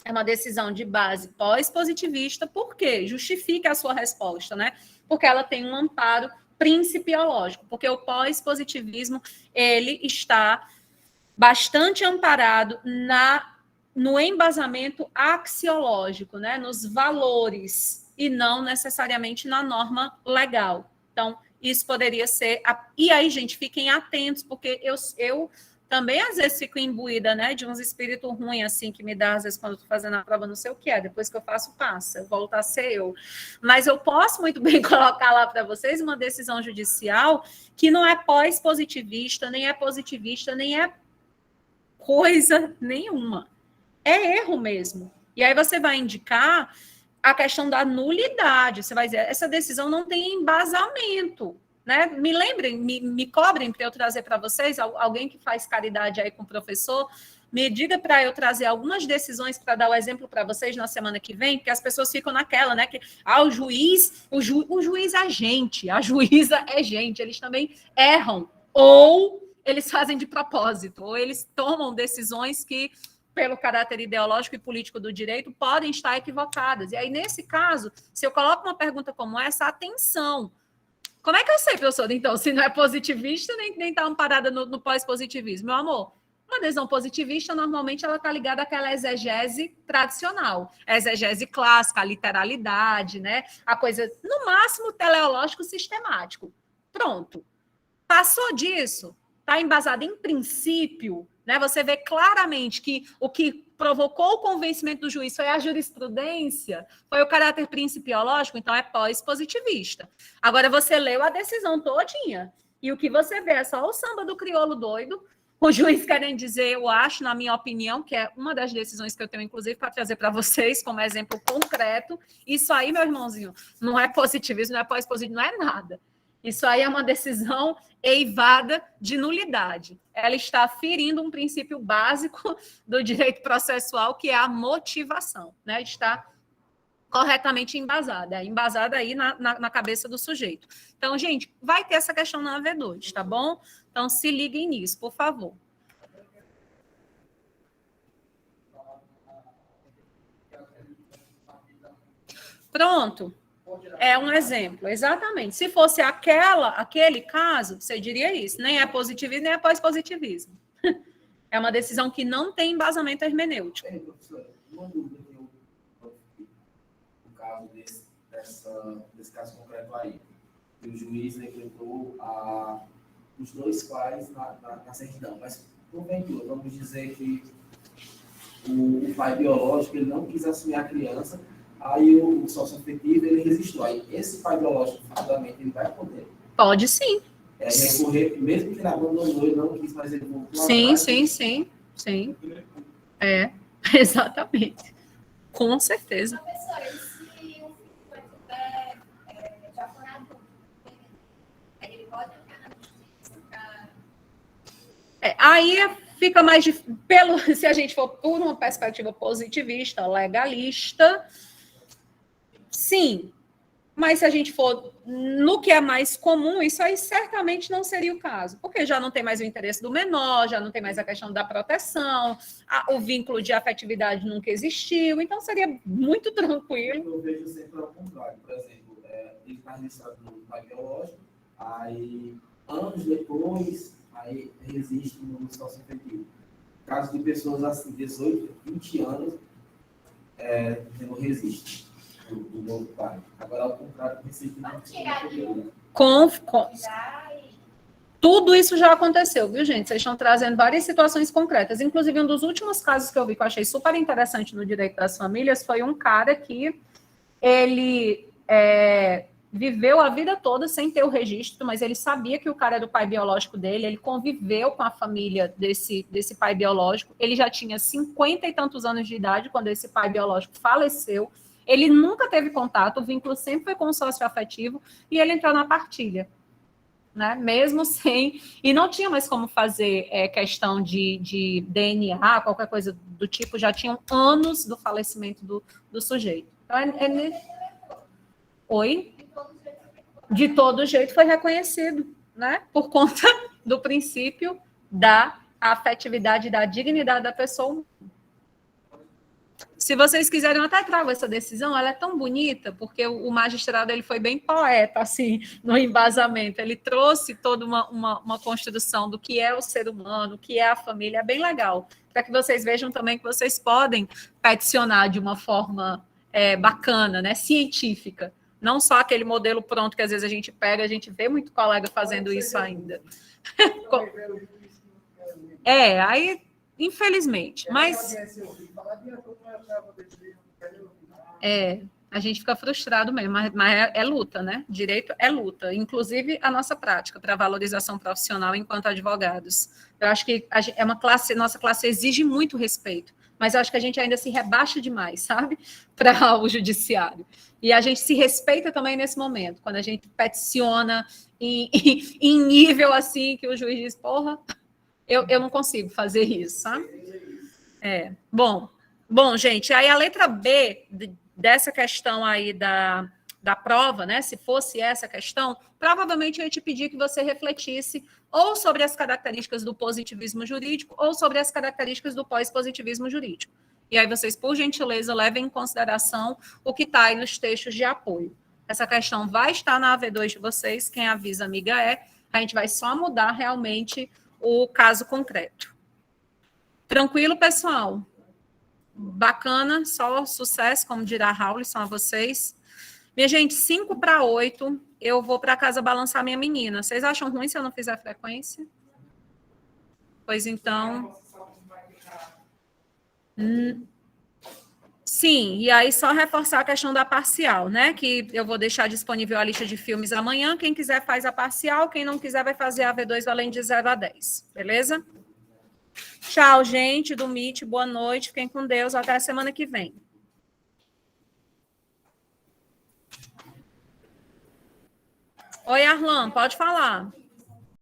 É uma decisão de base pós-positivista, por quê? Justifica a sua resposta, né? Porque ela tem um amparo principiológico, porque o pós-positivismo, ele está bastante amparado no embasamento axiológico, né, nos valores, e não necessariamente na norma legal. Então, isso poderia ser... E aí, gente, fiquem atentos, porque eu também às vezes fico imbuída, né, de uns espíritos ruins, assim, que me dá, às vezes, quando eu tô fazendo a prova, não sei o que é, depois que eu faço, passa, volta a ser eu. Mas eu posso muito bem colocar lá para vocês uma decisão judicial que não é pós-positivista, nem é positivista, nem é coisa nenhuma. É erro mesmo. E aí você vai indicar a questão da nulidade. Você vai dizer, essa decisão não tem embasamento. Né? Me lembrem, me cobrem para eu trazer para vocês, alguém que faz caridade aí com o professor, me diga para eu trazer algumas decisões para dar o exemplo para vocês na semana que vem, porque as pessoas ficam naquela, né? Que o juiz é gente, a juíza é gente, eles também erram, ou eles fazem de propósito, ou eles tomam decisões que, pelo caráter ideológico e político do direito, podem estar equivocadas. E aí, nesse caso, se eu coloco uma pergunta como essa, atenção. Como é que eu sei, professor, então, se não é positivista, nem está amparada no pós-positivismo? Meu amor, uma adesão positivista, normalmente, ela está ligada àquela exegese tradicional. A exegese clássica, a literalidade, né? A coisa, no máximo, teleológico sistemático. Pronto. Passou disso, está embasado em princípio, né? Você vê claramente que o que provocou o convencimento do juiz foi a jurisprudência, foi o caráter principiológico, então é pós-positivista. Agora você leu a decisão todinha, e o que você vê é só o samba do crioulo doido, o juiz querendo dizer, eu acho, na minha opinião, que é uma das decisões que eu tenho, inclusive, para trazer para vocês como exemplo concreto. Isso aí, meu irmãozinho, não é positivismo, não é pós-positivismo, não é nada. Isso aí é uma decisão eivada de nulidade. Ela está ferindo um princípio básico do direito processual, que é a motivação, né? Está corretamente embasada aí na cabeça do sujeito. Então, gente, vai ter essa questão na AV2, tá bom? Então, se liguem nisso, por favor. Pronto. É um exemplo, exatamente. Se fosse aquele caso, você diria isso. Nem é positivismo, nem é pós-positivismo. É uma decisão que não tem embasamento hermenêutico. Professora, uma dúvida que eu no caso desse caso concreto aí, que o juiz decretou os dois pais na certidão, mas porventura, vamos dizer que o pai biológico ele não quis assumir a criança. Aí o sócio afetivo, ele resistiu. Aí esse pai biológico, futuramente, ele vai poder. Pode sim. Recorrer, mesmo que ele abandonou, ele não quis, mas ele voltou atrás. Sim. É, exatamente. Com certeza. Professora, e se o filho tiver já for adulto, ele pode entrar na justiça para... Aí fica mais... se a gente for por uma perspectiva positivista, legalista... Sim, mas se a gente for no que é mais comum, isso aí certamente não seria o caso, porque já não tem mais o interesse do menor, já não tem mais a questão da proteção, o vínculo de afetividade nunca existiu, então seria muito tranquilo. Eu vejo sempre ao contrário, por exemplo, ele está registrado no pai biológico, aí anos depois, aí resiste no sócio afetivo. Caso de pessoas assim, 18, 20 anos, não resiste. Do novo pai. Agora, ao contrário, pensei que não Tudo isso já aconteceu, viu, gente? Vocês estão trazendo várias situações concretas. Inclusive, um dos últimos casos que eu vi que eu achei super interessante no direito das famílias foi um cara que ele viveu a vida toda sem ter o registro, mas ele sabia que o cara era o pai biológico dele, ele conviveu com a família desse pai biológico, ele já tinha 50 e tantos anos de idade quando esse pai biológico faleceu. Ele nunca teve contato, o vínculo sempre foi com o sócio afetivo, e ele entrou na partilha, né? Mesmo sem... E não tinha mais como fazer questão de DNA, qualquer coisa do tipo, já tinham anos do falecimento do sujeito. Então, Oi? De todo jeito foi reconhecido, né? Por conta do princípio da afetividade, da dignidade da pessoa. Se vocês quiserem, eu até trago essa decisão, ela é tão bonita, porque o magistrado ele foi bem poeta, assim, no embasamento. Ele trouxe toda uma construção do que é o ser humano, o que é a família, é bem legal, para que vocês vejam também que vocês podem peticionar de uma forma bacana, né, científica. Não só aquele modelo pronto que às vezes a gente pega, a gente vê muito colega fazendo isso ainda. Aí, infelizmente, mas a gente fica frustrado mesmo, mas é luta, né? Direito é luta, inclusive a nossa prática para valorização profissional enquanto advogados. Eu acho que é uma classe, nossa classe exige muito respeito, mas eu acho que a gente ainda se rebaixa demais, sabe? Para o judiciário. E a gente se respeita também nesse momento, quando a gente peticiona em nível assim que o juiz diz, porra, eu não consigo fazer isso, sabe? Bom, gente, aí a letra B dessa questão aí da prova, né? Se fosse essa questão, provavelmente eu ia te pedir que você refletisse ou sobre as características do positivismo jurídico ou sobre as características do pós-positivismo jurídico. E aí vocês, por gentileza, levem em consideração o que está aí nos textos de apoio. Essa questão vai estar na AV2 de vocês, quem avisa, amiga, a gente vai só mudar realmente o caso concreto. Tranquilo, pessoal? Bacana, só sucesso, como dirá Raul, são a vocês. Minha gente, 7:55, eu vou para casa balançar minha menina. Vocês acham ruim se eu não fizer frequência? Pois então... Sim, e aí só reforçar a questão da parcial, né? Que eu vou deixar disponível a lista de filmes amanhã. Quem quiser faz a parcial, quem não quiser vai fazer a AV2 valendo de 0 a 10, beleza? Tchau, gente, do Meet, boa noite, fiquem com Deus, até a semana que vem. Oi, Arlan, pode falar.